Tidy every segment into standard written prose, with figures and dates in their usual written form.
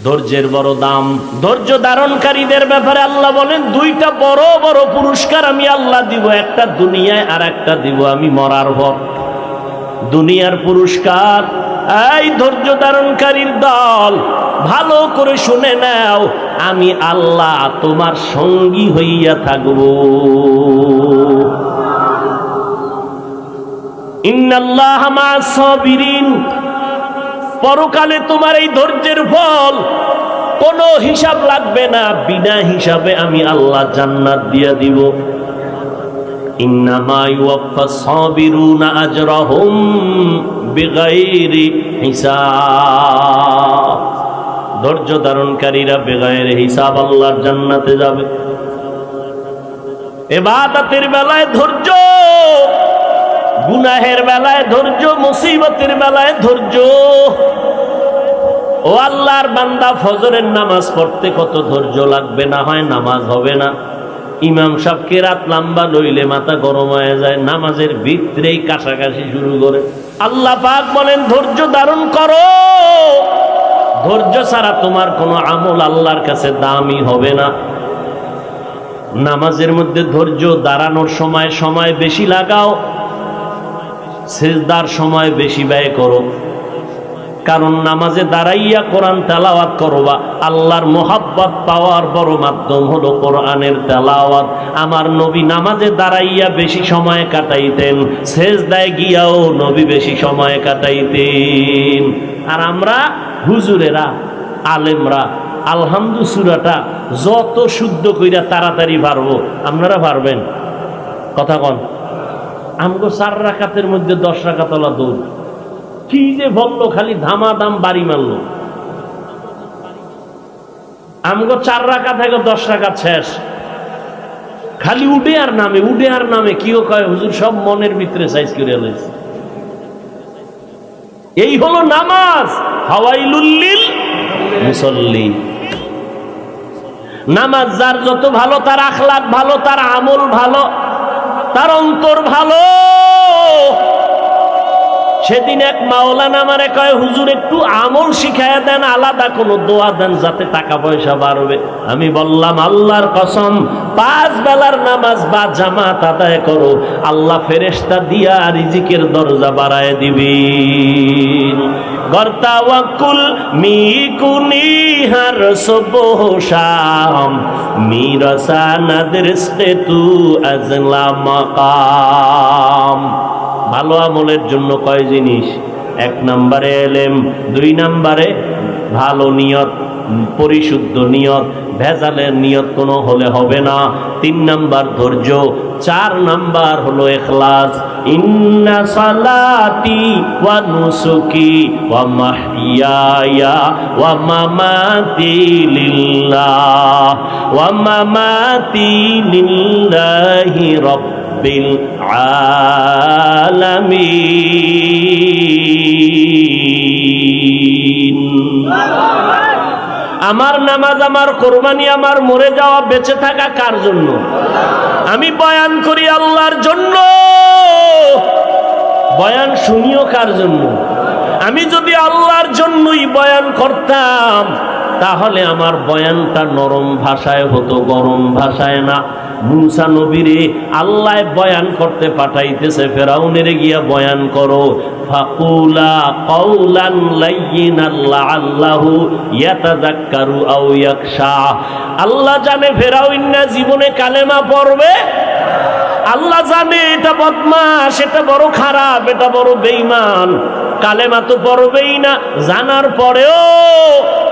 ধৈর্যের বড় দাম। ধৈর্য ধারণকারীদের ব্যাপারে আল্লাহ বলেন দুইটা বড় বড় পুরস্কার আমি আল্লাহ দিব, একটা দুনিয়ায় আর একটা দিব আমি মরার পর। দুনিয়ার পুরস্কার, এই ধৈর্য ধারণকারীর দল ভালো করে শুনে নাও, আমি আল্লাহ তোমার সঙ্গী হইয়া থাকব। ইন্নাল্লাহা মা'আস সাবিরিন, পরকালে তোমার এই ধৈর্যের ফল কোনো হিসাব লাগবে না, বিনা হিসাবে আমি আল্লাহ জান্নাত দিয়া দিব। ইন্নামা ইউওয়াফাস সাবিরুনা আজরাহুম বিগাইরি হিসাব। ধৈর্য ধারণকারীরা বেগায়ের হিসাব আল্লাহর জান্নাতে যাবে। ইবাদতের বেলায় ধৈর্য, গুনাহের বেলায় ধৈর্য, মুসিবতের বেলায় ধৈর্য। ও আল্লাহর বান্দা, ফজরের নামাজ পড়তে কত ধৈর্য লাগবে, না হয় নামাজ হবে না। ইমাম সাহেবকে রাত লম্বা লইলে মাথা গরম হয়ে যায়, নামাজের ভিতরেই কাশাকাশি শুরু করে। আল্লাহ পাক বলেন ধৈর্য ধারণ করো, ধৈর্য ছাড়া তোমার কোনো আমল আল্লাহর কাছে দামি হবে না। নামাজের মধ্যে ধৈর্য, দাঁড়ানোর সময় সময় বেশি লাগাও, সিজদার সময় বেশি ব্যয় করো, কারণ নামাজে দাঁড়াইয়া কোরআন তেলাওয়াত করবা। আল্লাহর মোহাব্বত পাওয়ার বড় মাধ্যম হলো কোরআনের তেলাওয়াত। আমার নবী নামাজে দাঁড়াইয়া বেশি সময় কাটাইতেন, সেজদায় গিয়াও নবী বেশি সময় কাটাইতেন। আর আমরা হুজুরেরা, আলেমরা আলহামদু সূরাটা যত শুদ্ধ কইরা তাড়াতাড়ি পারবো, আপনারা পারবেন? কথা কন। আমগো 4 রাকাতের মধ্যে 10 রাকাত ওলা দৌড়, কি যে বললো, খালি ধামাধাম বাড়ি মারলো। আমগো 4 রাকাত থেকে 10 রাকাত শেষ, খালি উডে আর নামে, উডে আর নামে। কিও কয় হুজুর সব মনের ভিতরে সাইজ করে লাইছে। এই হলো নামাজ। ফাওয়াইলুল লিল মুসাল্লিন। নামাজ যার যত ভালো, তার আখলাক ভালো, তার আমল ভালো, তার অন্তর ভালো। সেদিন এক মাওলানা আমারে কয় হুজুর একটু আমল শিখায়া দেন, আলাদা কোনো দোয়া দেন যাতে টাকা পয়সা বাড়বে। আমি বললাম আল্লাহর কসম, 5 বেলার নামাজ বা জামাত আদায় করো, আল্লাহ ফেরেশতা দিয়া রিজিকের দরজা বাড়ায় দিবেন। গর্তাওয়াকুল মিকুনি হার সুবহ শাম মিরাসানাদ রিজকে তু আজলা মাকাম। ভালো আমলের জন্য কয় জিনিস? 1 নম্বরে এলেম, 2 নম্বরে ভালো নিয়ত, পরিশুদ্ধ নিয়ত, ভেজালের নিয়ত কোনো হলে হবে না। 3 নম্বর ধৈর্য, 4 নম্বর হলো ইখলাস। ইন্না সালাতি ওয়া নুসুকি ওয়া মাহইয়ায়া ওয়া মামাতি লিল্লাহ ওয়া মামাতি লিল্লাহি রাব্বিল আলামিন। আমার নামাজ, আমার কোরবানি, আমার মরে যাওয়া, বেঁচে থাকা কার জন্য? আমি বয়ান করি আল্লাহর জন্য। বয়ান শুনিও কার জন্য? আমি যদি আল্লাহর জন্যই বয়ান করতাম, তাহলে আমার বয়ানটা নরম ভাষায় হতো, গরম ভাষায় না। মুসা নবীরে আল্লাহ বয়ান করতে পাঠাইতেছে, ফেরাউনের গিয়া বয়ান করো। ফাকুলা কাওলান লাইয়িনান লাআল্লাহু ইয়াতাযাক্কারু আও ইয়াখশা। আল্লাহ জানে ফেরাউন না জীবনে কালেমা পড়বে, আল্লাহ জানে এটা বদমাশ, এটা বড় খারাপ, এটা বড় বেঈমান, কালেমা তো পড়বেই না। জানার পরেও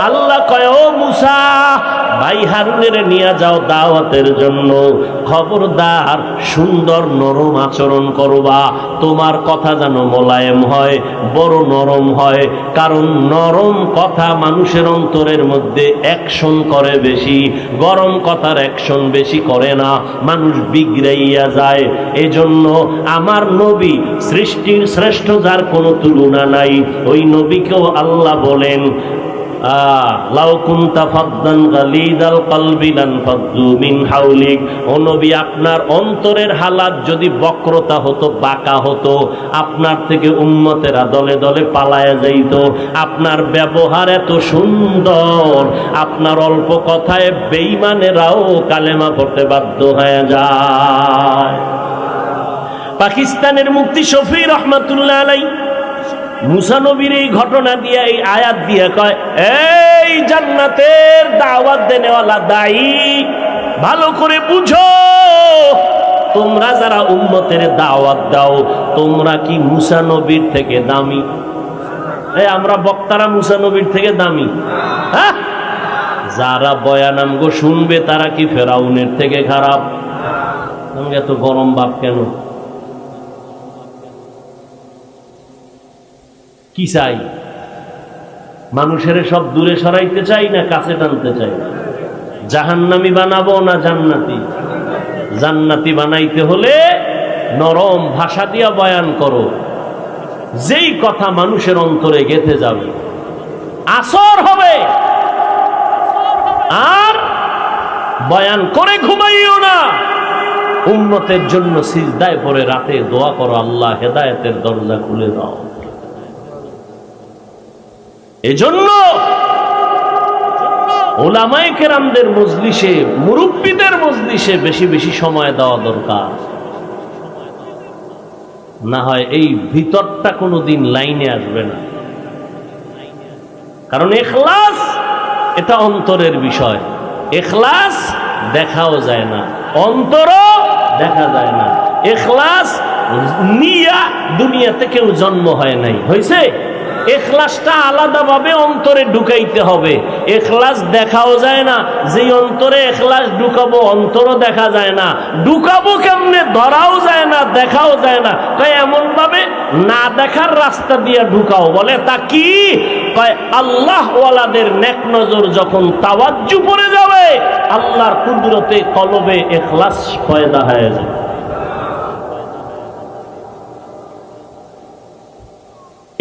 আল্লাহ কয় ও মুসা, ভাই হারুনের নিয়ে যাও দাওয়াতের জন্য, খবরদার সুন্দর নরম আচরণ করবা, তোমার কথা যেন মোলায়েম হয়, বড় নরম হয়। কারণ নরম কথা মানুষের অন্তরের মধ্যে অ্যাকশন করে বেশি, গরম কথার অ্যাকশন বেশি করে না, মানুষ বিগড়াইয়া যায়। এজন্য আমার নবী সৃষ্টির শ্রেষ্ঠ, যার কোনো তুলনা নাই, ওই নবীকেও আল্লাহ বলেন লাউ কুনতা ফাদ্দান গালিদাল কলবি লানফাদ্দু মিন হাওলিক। ও নবী, আপনার অন্তরের হালাত যদি বক্রতা হতো, বাঁকা হতো, আপনার থেকে উম্মতেরা দলে দলে পালায়া যাইত। আপনার ব্যবহার এত সুন্দর, আপনার অল্প কথায় বেঈমানেরাও কালেমা পড়তে বাধ্য হয়ে যায়। পাকিস্তানের মুফতি শফি রহমাতুল্লাহ আলাইহি মুসা নবীর এই ঘটনা দিয়ে, এই আয়াত দিয়ে কয়, এই জান্নাতের দাওয়াত দেনেওয়ালা দায়ী, ভালো করে বুঝো, তোমরা যারা উম্মতের দাওয়াত দাও, তোমরা কি মুসা নবীর থেকে দামি? আমরা বক্তারা মুসা নবীর থেকে দামি? হ্যাঁ, যারা বয়ান আমগো শুনবে তারা কি ফেরাউনের থেকে খারাপ? আমাকে এত গরম ভাব কেন? কি চাই? মানুষের সব দূরে সরাইতে চাই না কাছে টানতে চাই? জাহান্নামী বানাবো না জান্নাতি? জান্নাতি বানাইতে হলে নরম ভাষা দিয়া বয়ান করো, যেই কথা মানুষের অন্তরে গেঁথে যাবে, আসর হবে। আর বয়ান করে ঘুমাইও না, উম্মতের জন্য সিজদায় পড়ে রাতে দোয়া করো, আল্লাহ হেদায়েতের দরজা খুলে দাও। এজন্য উলামায়ে কেরামদের মজলিসে, মুরব্বীদের মজলিসে বেশি বেশি সময় দেওয়া দরকার। না হয় এই ভিতরটা কোনোদিন লাইনে আসবে না। কারণ ইখলাস এটা অন্তরের বিষয়। ইখলাস দেখাও যায় না, অন্তরও দেখা যায় না। ইখলাস নিয়া দুনিয়াতে কেউ জন্ম হয় নাই, হয়েছে? ইখলাসটা আলাদাভাবে অন্তরে ঢুকাইতে হবে। ইখলাস দেখাও যায় না, যেই অন্তরে ইখলাস ঢুকাবো অন্তরও দেখা যায় না। ঢুকাবো কেমনে? ধরাও যায় না, দেখাও যায় না। তাই এমন ভাবে না দেখার রাস্তা দিয়ে ঢুকাও। বলে তা কি? কয় আল্লাহ ওয়ালাদের নেক নজর যখন তাওয়াজ্জু পড়ে যাবে, আল্লাহর কুদরতে কলবে ইখলাস পয়দা হয়ে যায়।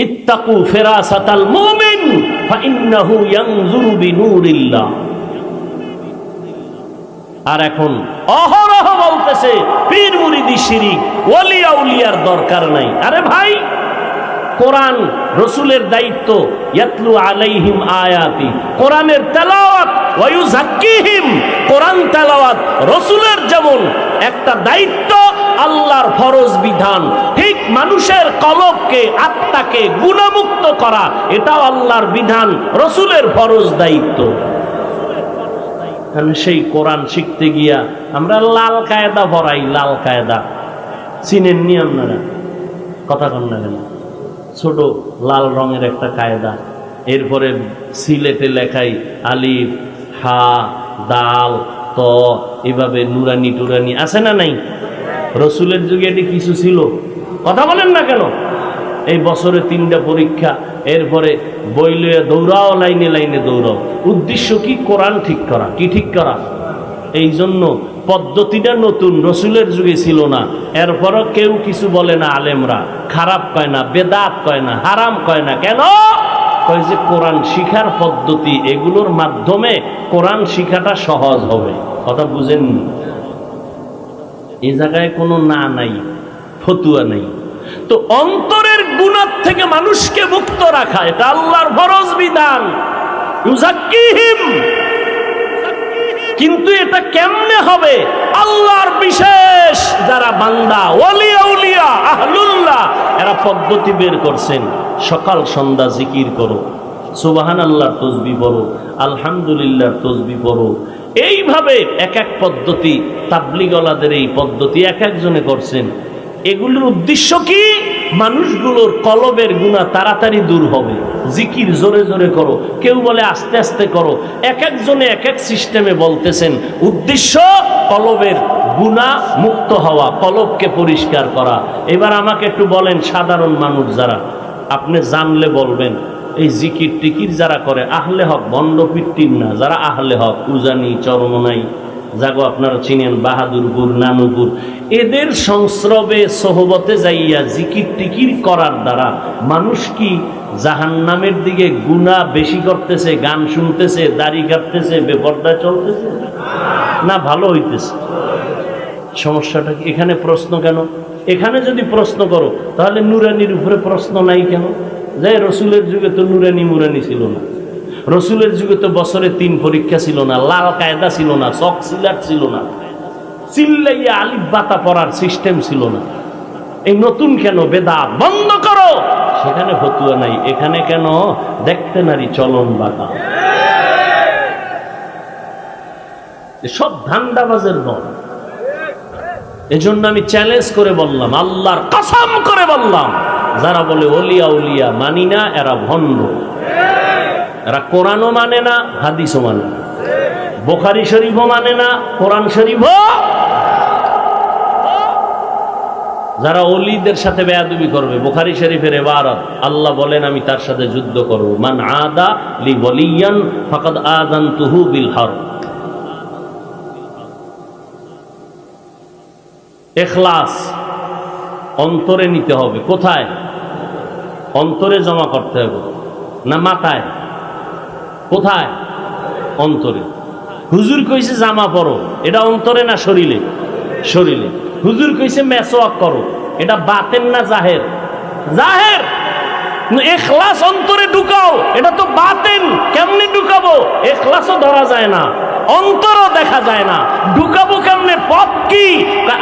ইত্তাকু ফিরাসাতাল মুমিন ফাইন্নাহু ইয়ানজুরু বিনূরিল্লাহ। আর এখন অহরহ বলতেছে পীর মুরিদি শিরিক, ওলি আউলিয়ার দরকার নাই। আরে ভাই, কোরআন রাসূলের দায়িত্ব, ইয়াতলু আলাইহিম আয়াতি, কোরআনের তেলাওয়াত, ওয়া ইউযাক্কিহিম, কোরআন তেলাওয়াত রাসূলের যেমন একটা দায়িত্ব, আল্লাহর ফরজ বিধান, ঠিক মানুষের কলবকে, আত্মাকে গুনাহমুক্ত করা, এটাও আল্লাহর বিধান, রাসূলের ফরজ দায়িত্ব। সেই কোরআন শিখতে গিয়া আমরা লাল কায়দা পড়াই। লাল কায়দা চিনেননি আপনারা? কথা কন না কেন? ছোট লাল রঙের একটা কায়দা, এরপরে সিলেটে লেখাই আলিফ, হা, দাল, ত, এভাবে নুরানি টুরানি আছে না নাই? রসুলের যুগে এটি কিছু ছিল? কথা বলেন না কেন? এই বছরে 3টা পরীক্ষা, এরপরে বই লইয়া দৌড়াও, লাইনে লাইনে দৌড়াও। উদ্দেশ্য কি? কোরআন ঠিক করা। কি ঠিক করা? এই জন্য পদ্ধতিটা নতুন, রসুলের যুগে ছিল না। এরপরও কেউ কিছু বলে না, আলেমরা খারাপ কয় না, বেদাত কয় না, হারাম কয় না। কেন? কয় যে কোরআন শিখার পদ্ধতি, এগুলোর মাধ্যমে কোরআন শিখাটা সহজ হবে। কথা বুঝেননি? এই জায়গায় কোনো না নাই, ফতুয়া নাই। তো অন্তরের গুনাহ থেকে মানুষকে মুক্ত রাখা, এটা আল্লাহর ফরজ বিধান। ইউযাক্কিহিম, কিন্তু এটা কেমনে হবে? আল্লাহর বিশেষ যারা বান্দা, ওলি আউলিয়া, আহলুল্লাহ, এরা পদ্ধতি বের করছেন। সকাল সন্ধ্যা জিকির করো, সুবহানাল্লাহর তাসবিহ পড়ো, আলহামদুলিল্লাহর তাসবিহ পড়ো। এইভাবে এক এক পদ্ধতি, তাবলীগওয়ালাদের এই পদ্ধতি এক একজনে করছেন। এগুলোর উদ্দেশ্য কি? মানুষগুলোর কলবের গুনাহ তাড়াতাড়ি দূর হবে। জিকির জোরে জোরে করো, কেউ বলে আস্তে আস্তে করো। এক একজনে এক এক সিস্টেমে বলতেছেন। উদ্দেশ্য কলবের গুনাহ মুক্ত হওয়া, কলবকে পরিষ্কার করা। এবার আমাকে একটু বলেন, সাধারণ মানুষ যারা, আপনি জানলে বলবেন, এই জিকির টিকির যারা করে আহলে হক, বন্ড পিট্টির না, যারা আহলে হক, উজানি, চরমনাই, যাগো আপনারা চিনেন, বাহাদুরপুর, নানুপুর, এদের সংস্রবে সোহবতে যাইয়া জিকির টিকির করার দ্বারা মানুষ কি জাহান্নামের দিকে গুনাহ বেশি করতেছে, গান শুনতেছে, দাড়ি কাটতেছে, বেপরদায় চলতেছে, না ভালো হইতেছে? সমস্যাটা কি এখানে? প্রশ্ন কেন? এখানে যদি প্রশ্ন করো তাহলে নুরানির উপরে প্রশ্ন নাই কেন? যে রসুলের যুগে তো নুরানি মুরানি ছিল না, রসুলের যুগে তো বছরে 3 পরীক্ষা ছিল না, লাল কায়দা ছিল না, চক সিলার ছিল না, চিল্লাইয়া আলিফ বাতা পড়ার সিস্টেম ছিল না। এই নতুন কেন? বেদাত বন্ধ করো। সেখানে ফতুয়া নাই, এখানে কেন? দেখতে নারী চলন বাঁকা, সব ধান্দাবাজের দল। এজন্য আমি চ্যালেঞ্জ করে বললাম, আল্লাহর কসম করে বললাম, যারা বলে ওলিয়া উলিয়া মানি না, এরা ভণ্ড। এরা কোরআনও মানে না, হাদিসও মানে না, বুখারী শরীফও মানে না, কোরআন শরীফও। যারা ওলিদের সাথে বেয়াদবি করবে, বুখারী শরীফের ইবারত, আল্লাহ বলেন আমি তার সাথে যুদ্ধ করব। মান আদা লি ওয়ালিয়ান ফাকাদ আযানতুহু বিল হারব। ইখলাস অন্তরে নিতে হবে। কোথায়? অন্তরে জমা করতে হবে, না মাথায়? কোথায়? অন্তরে। হুজুর কইছে জামা পরো, এটা অন্তরে না শরীরে? শরীরে। হুজুর কইছে মেসওয়াক করো, এটা বাতেন না জাহের? জাহের। ইখলাস অন্তরে ঢুকাও, এটা তো বাতেন। কেমনে ঢুকাবো? ইখলাসও ধরা যায় না, অন্তরও দেখা যায় না, ঢুকাবো কেমনে? পথ কি?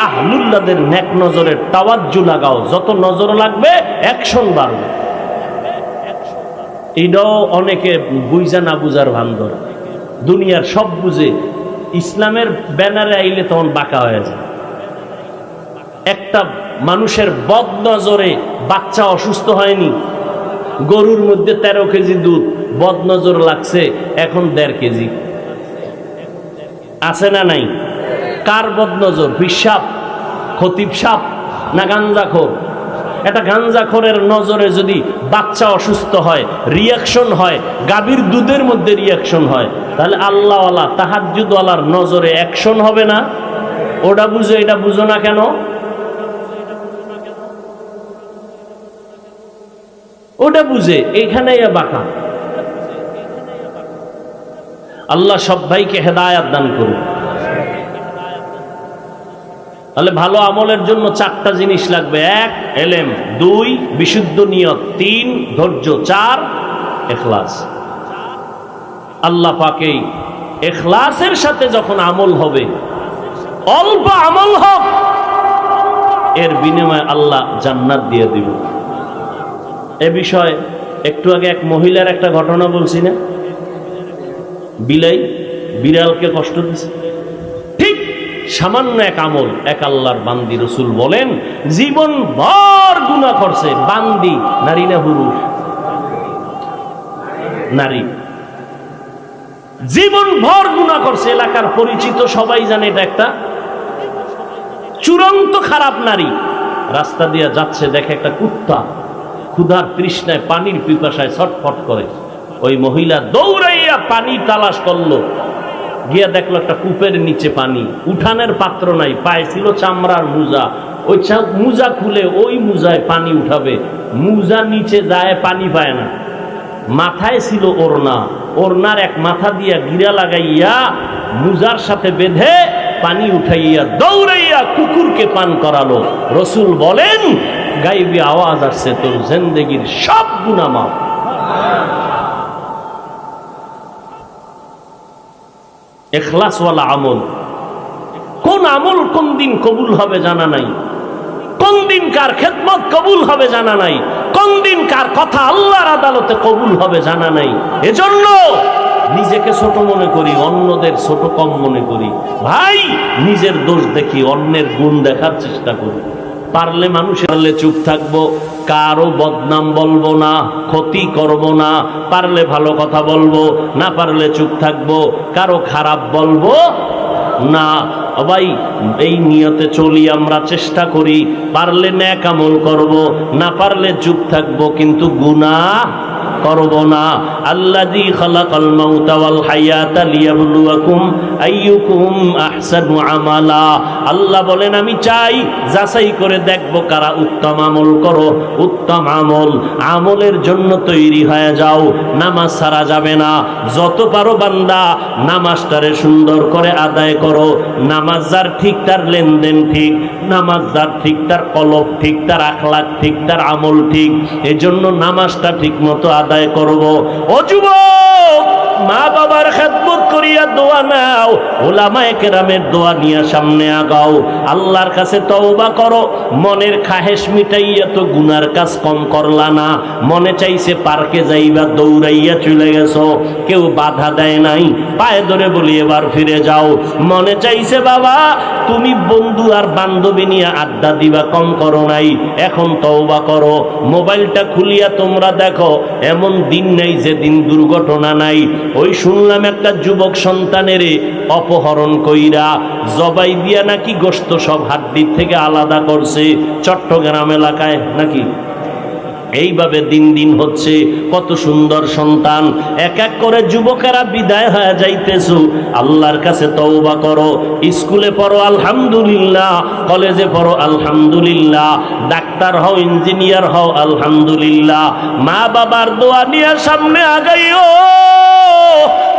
আহলুল্লাহদের নেক নজরের তাওয়াজ্জু লাগাও, যত নজর লাগবে অ্যাকশন বাড়বে। এটাও অনেকে বুঝা না বুঝার ভান ধরে, দুনিয়ার সব বুঝে, ইসলামের ব্যানারে আইলে তখন বাঁকা হয়ে যায়। একটা মানুষের বদ নজরে বাচ্চা অসুস্থ হয়নি, গরুর মধ্যে 13 কেজি দুধ, বদ নজর লাগছে, এখন 1.5 কেজি। আছে না নাই? কার বদ নজর? পিসাব, খতিব সাপ, না গাঞ্জাখোর? একটা গাঞ্জাখোরের নজরে যদি বাচ্চা অসুস্থ হয়, রিয়াকশন হয়, গাভীর দুধের মধ্যে রিয়াকশন হয়, তাহলে আল্লাহওয়ালা তাহাজ্জুদওয়ালার নজরে অ্যাকশন হবে না? ওটা বুঝো, এটা বুঝো না কেন? ওটা বুঝে এইখানে বাঁকা। আল্লাহ সব ভাইকে হেদায়াত দান করুন। তাহলে ভালো আমলের জন্য 4টা জিনিস লাগবে। 1 ইলম, 2 বিশুদ্ধ নিয়ত, 3 ধৈর্য, 4 ইখলাস। আল্লাহ পাকেই ইখলাসের সাথে যখন আমল হবে, অল্প আমল হোক, এর বিনিময়ে আল্লাহ জান্নাত দিয়ে দিবে। এ বিষয়ে একটু আগে এক মহিলার একটা ঘটনা বলছি না? বিলাই বিড়ালকে কষ্ট দিছে, ঠিক সামান্য এক আমল, এক আল্লাহর বান্দি রসুল বলেন জীবন ভর গুনাহ করছে। বান্দি নারী না পুরুষ? নারী। জীবন ভর গুনাহ করছে, এলাকার পরিচিত, সবাই জানে এটা একটা চূড়ান্ত খারাপ নারী। রাস্তা দিয়ে যাচ্ছে, দেখে একটা কুত্তা ক্ষুধার তৃষ্ণায়, পানির পিপাসায় ছটফট করে। ওই মহিলা দৌড়াইয়া পানি তালাশ করলো, গিয়া দেখলো একটা কূপের নিচে পানি, উঠানের পাত্র নাই, পায়ে ছিল চামড়ার মুজা, ওই মুজা খুলে ওই মুজায় পানি উঠাবে, মুজা নিচে যায়, পানি পায় না। মাথায় ছিল ওড়না, ওড়নার এক মাথা দিয়া গিরা লাগাইয়া মুজার সাথে বেঁধে পানি উঠাইয়া দৌড়াইয়া কুকুরকে পান করালো। রসুল বলেন গাইবি আওয়াজ আসছে, তোর জিন্দেগির সব গুনাহ মাফ। ইখলাসওয়ালা আমল। কোন আমল কোন দিন কবুল হবে জানা নাই, কোন দিন কার খেদমত কবুল হবে জানা নাই, কোন দিন কার কথা আল্লাহর আদালতে কবুল হবে জানা নাই। এজন্য নিজেকে ছোট মনে করি, অন্যদের ছোট কম মনে করি। ভাই, নিজের দোষ দেখি, অন্যের গুণ দেখার চেষ্টা করি। পারলে মানুষের চুপ থাকবো, কারো বদনাম বলবো না, ক্ষতি করব না। পারলে ভালো কথা বলবো, না পারলে চুপ থাকবো, কারো খারাপ বলবো না। ভাই, এই নিয়তে চলি, আমরা চেষ্টা করি। পারলে নেক আমল করব, না পারলে চুপ থাকবো, কিন্তু গুনাহ করব না। আল্লাযী খালাকাল মাউতা ওয়াল হায়াতা লিয়াবলুয়াকুম আইয়ুকুম আহসানু আমালা। আল্লাহ বলেন আমি চাই যাচাই করে দেখব কারা উত্তম আমল করো। উত্তম আমলের জন্য তৈরি হয়ে যাও, নামাজ ছাড়া যাবে না। যত পারো বান্দা নামাজটারে সুন্দর করে আদায় করো। নামাজ যার ঠিক তার লেনদেন ঠিক, নামাজ যার ঠিক তার কলব ঠিক, তার আখলাক ঠিক, তার আমল ঠিক। এজন্য নামাজটা ঠিক মতো আদায় করব। ও যুবক, মা বাবার খেদমত করিয়া দোয়া নাও, ওলামায়ে কেরামের দোয়া নিয়ে সামনে আগাও। আল্লাহর কাছে তওবা করো। মনের খাহেশ মিটাইয়া তো গুনার কাজ কম করলা না। মনে চাইছে পার্কে যাইবা, দৌড়াইয়া চলে গেছো, কেউ বাধা দেয় নাই, পায়ে ধরে বলি এবার ফিরে যাও। মনে চাইছে বাবা তুমি বন্ধু আর বান্ধবী নিয়ে আড্ডা দিবা, কম করো নাই, এখন তওবা করো। মোবাইলটা খুলিয়া তোমরা দেখো, এমন দিন নেই যে দিন দুর্ঘটনা নাই। ওই শুনলাম একটা যুবক সন্তানের অপহরণ কইরা জবাই দিয়া নাকি গোশত সব হাড্ডির থেকে আলাদা করছে চট্টগ্রাম এলাকায় নাকি। এইভাবে দিন দিন হচ্ছে। কত সুন্দর সন্তান, এক এক করে যুবকেরা বিদায় হয়ে যাইতেছো। আল্লাহর কাছে তওবা করো। স্কুলে পড়ো আলহামদুলিল্লাহ, কলেজে পড়ো আলহামদুলিল্লাহ, ডাক্তার হও, ইঞ্জিনিয়ার হও আলহামদুলিল্লাহ। মা বাবার দোয়া নিয়ে সামনে আগাইও,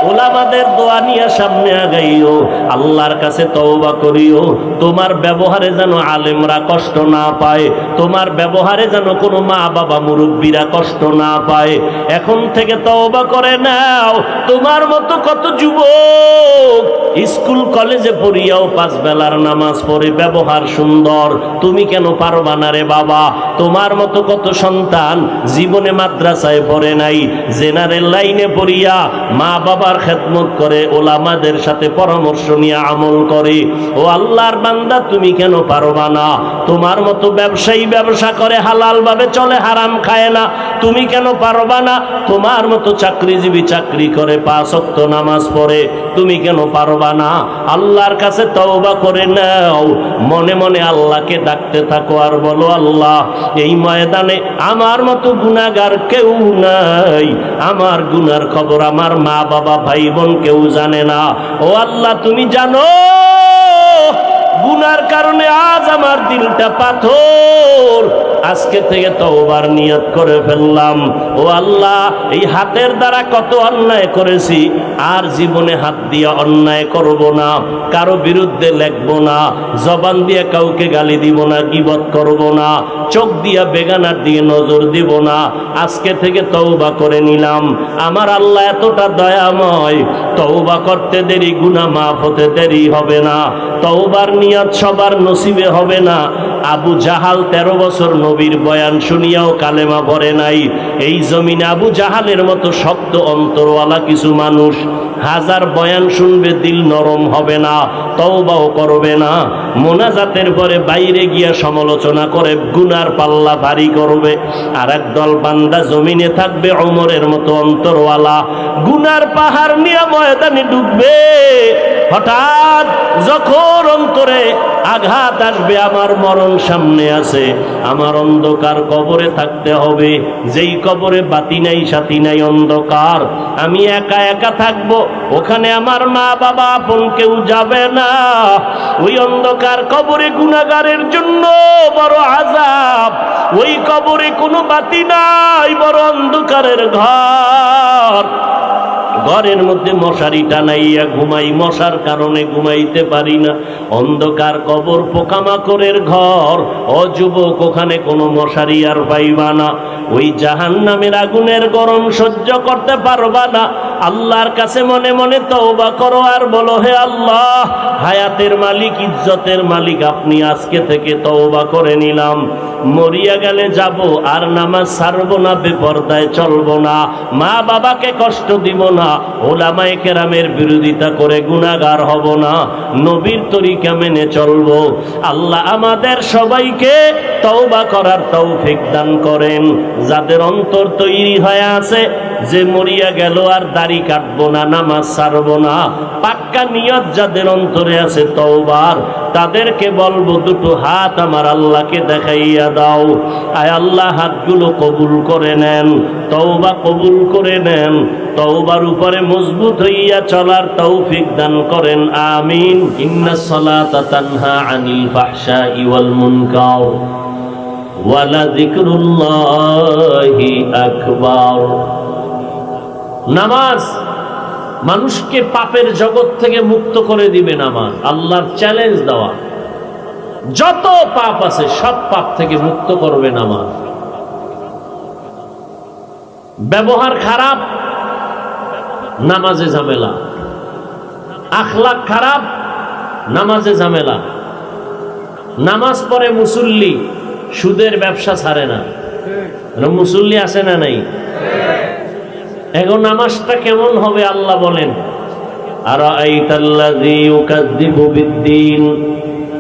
ওলামাদের দোয়া নিয়ে সামনে আগাইও। আল্লাহর কাছে তওবা করিও। তোমার ব্যবহারে যেন আলেমরা কষ্ট না পায়, তোমার ব্যবহারে যেন কোনো মা বাবা মুরব্বীরা কষ্ট না পায়। এখন থেকে তওবা করে নাও। তোমার মতো কত যুবক স্কুল কলেজে পড়িয়াও 5 বেলার নামাজ পড়ে, ব্যবহার সুন্দর, তুমি কেন পারবা না রে বাবা? তোমার মতো কত সন্তান জীবনে মাদ্রাসায় পড়ে নাই, জেনারেল লাইনে পড়িয়া মা বাবার খেদমত করে, ওলামাদের সাথে পরামর্শ নিয়ে আমল করে। ও আল্লাহর বান্দা, তুমি কেন পারবা না? তোমার মতো ব্যবসায়ী ব্যবসা করে হালাল ভাবে চলে, হারাম খায় না, তুমি কেন পারবা না? তোমার মতো চাকরিজীবী চাকরি করে 5 ওয়াক্ত নামাজ পড়ে, তুমি কেন পারবা না? আল্লাহর কাছে তওবা করে নাও। মনে মনে আল্লাহকে ডাকতে থাকো আর বলো, আল্লাহ এই ময়দানে আমার মতো গুনাহগার কেউ নাই, আমার গুনার খবর আমার মা বাবা ভাই বোন কেউ জানে না। ও আল্লাহ তুমি জানো, গুনার কারণে আজ আমার দিলটা পাথর। আজকে থেকে তওবার নিয়ত করে ফেললাম। ও আল্লাহ, এই হাতের দ্বারা কত অন্যায় করেছি, আর জীবনে হাত দিয়ে অন্যায় করব না, কারো বিরুদ্ধে লেখব না, জবান দিয়ে কাউকে গালি দিব না, গীবত করব না, চোখ দিয়া বেগানার দিয়ে নজর দিব না। আজকে থেকে তওবা করে নিলাম। আমার আল্লাহ এতটা দয়াময়, তওবা করতে দেরি গুনাহ মাফ হতে দেরি হবে না। তওবার নিয়ত সবার নসিবে হবে না। আবু জাহাল 13 বছর নবীর বয়ান শুনিয়াও কালেমা পড়ে নাই। এই জমিনে আবু জাহালের মতো শক্ত অন্তরওয়ালা কিছু মানুষ 1000 বয়ান শুনবে, দিল নরম হবে না, তওবাও করবে না। মোনাজাতের পরে বাইরে গিয়া সমালোচনা করে গুনার পাল্লা ভারী করবে। আর একদল বান্দা জমিনে থাকবে ওমরের মতো অন্তরওয়ালা, গুনার পাহাড় নিয়ে ময়দানে ডুববে। হঠাৎ যখন অন্তরে আঘাত আসবে, আমার মরণ সামনে আছে, আমার অন্ধকার কবরে থাকতে হবে, যেই কবরে বাতি নাই সাথী নাই, অন্ধকার, আমি একা একা থাকব, ওখানে আমার মা বাবা আপন কেউ যাবে না। ওই অন্ধকার কবরে গুনাহগারের জন্য বড় আযাব। ওই কবরে কোনো বাতি নাই, বড় অন্ধকারের ঘর। ঘরের মধ্যে মশারি টানাইয়া ঘুমাই, মশার কারণে ঘুমাইতে পারি না। অন্ধকার কবর, পোকামাকড়ের ঘর। অযুবক, ওখানে কোনো মশারি আর পাইবা না। ওই জাহান্নামের আগুনের গরম সহ্য করতে পারবা না। আল্লাহর কাছে মনে মনে তওবা করো আর বলো, হে আল্লাহ, হায়াতের মালিক, ইজ্জতের মালিক আপনি, আজকে থেকে তওবা করে নিলাম। মরিয়া গেলে যাব, আর নামাজ ছাড়বো না, বেপরদায় চলবো না, মা বাবাকে কষ্ট দিব না, ওলামায়ে কেরামের বিরোধিতা করে গুনাহগার হব না, নবীর তরিকা মেনে চলবো। আল্লাহ আমাদের সবাইকে তওবা করার তৌফিক দান করেন। যাদের অন্তর তৈরি হয়ে আছে যে মরিয়া গেল আর দাড়ি কাটবো না, নামাজ ছাড়বো না, পাক্কা নিয়ত যাদের অন্তরে আছে তওবার, তাদেরকে বলবো দুটো হাত আমার আল্লাহকে দেখাইয়া দাও। আয় আল্লাহ, হাতগুলো কবুল করে নেন, তওবা কবুল করে নেন, তওবার উপরে মজবুত হইয়া চলার তৌফিক দান করেন, আমিন। ইন্নাস সালাতা তানহা আনিল ফাহশাই ওয়াল মুনকার ওয়ালা যিকরুল্লাহি আকবার। নামাজ মানুষকে পাপের জগৎ থেকে মুক্ত করে দিবে। নামাজ আল্লাহর চ্যালেঞ্জ দেওয়া, যত পাপ আছে সব পাপ থেকে মুক্ত করবে নামাজ। ব্যবহার খারাপ, নামাজে ঝামেলা। আখলাক খারাপ, নামাজে ঝামেলা। নামাজ পড়ে মুসল্লি, সুদের ব্যবসা ছাড়ে না। মুসল্লি আছে না নাই? এখন নামাজটা কেমন হবে আল্লাহ বলেন, আরাআইতাল্লাযী ইউকাযযিবু বিদ্দীন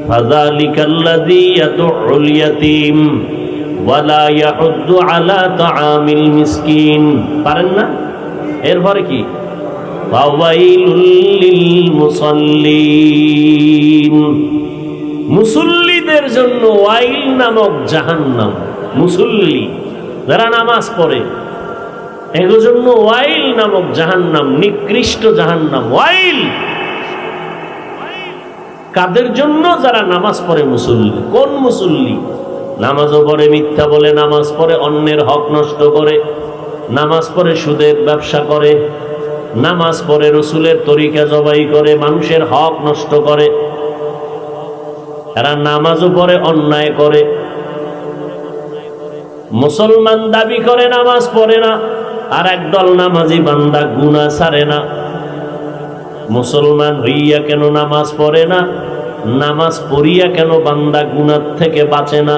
ফাযালিকাল্লাযী ইয়াদউল ইয়াতীম ওয়া লা ইয়াহুদ্দু আলা তাআমিল মিসকিন। পারেন না? এরপরে কি? ফাওয়াইলুল লিল মুসাল্লিন। মুসল্লিদের জন্য ওয়াইল নামক জাহান্নাম। মুসল্লি যারা নামাজ পড়ে এর জন্য ওয়াইল নামক জাহান্নাম, নিকৃষ্ট জাহান্নাম। ওয়াইল কাদের জন্য? যারা নামাজ পড়ে মুসল্লি। কোন মুসল্লি? নামাজও পড়ে, মিথ্যা বলে, নামাজ পড়ে অন্যের হক নষ্ট করে, নামাজ পড়ে সুদের ব্যবসা করে, নামাজ পড়ে রসুলের তরিকা জবাই করে, মানুষের হক নষ্ট করে। এরা নামাজও পড়ে, অন্যায় করে। মুসলমান দাবি করে নামাজ পড়ে না, আর একদল নামাজি বান্দা গুনাহ ছাড়ে না। মুসলমান হইয়া কেন নামাজ পড়ে না? নামাজ পড়িয়া কেন বান্দা গুনাহ থেকে বাঁচে না?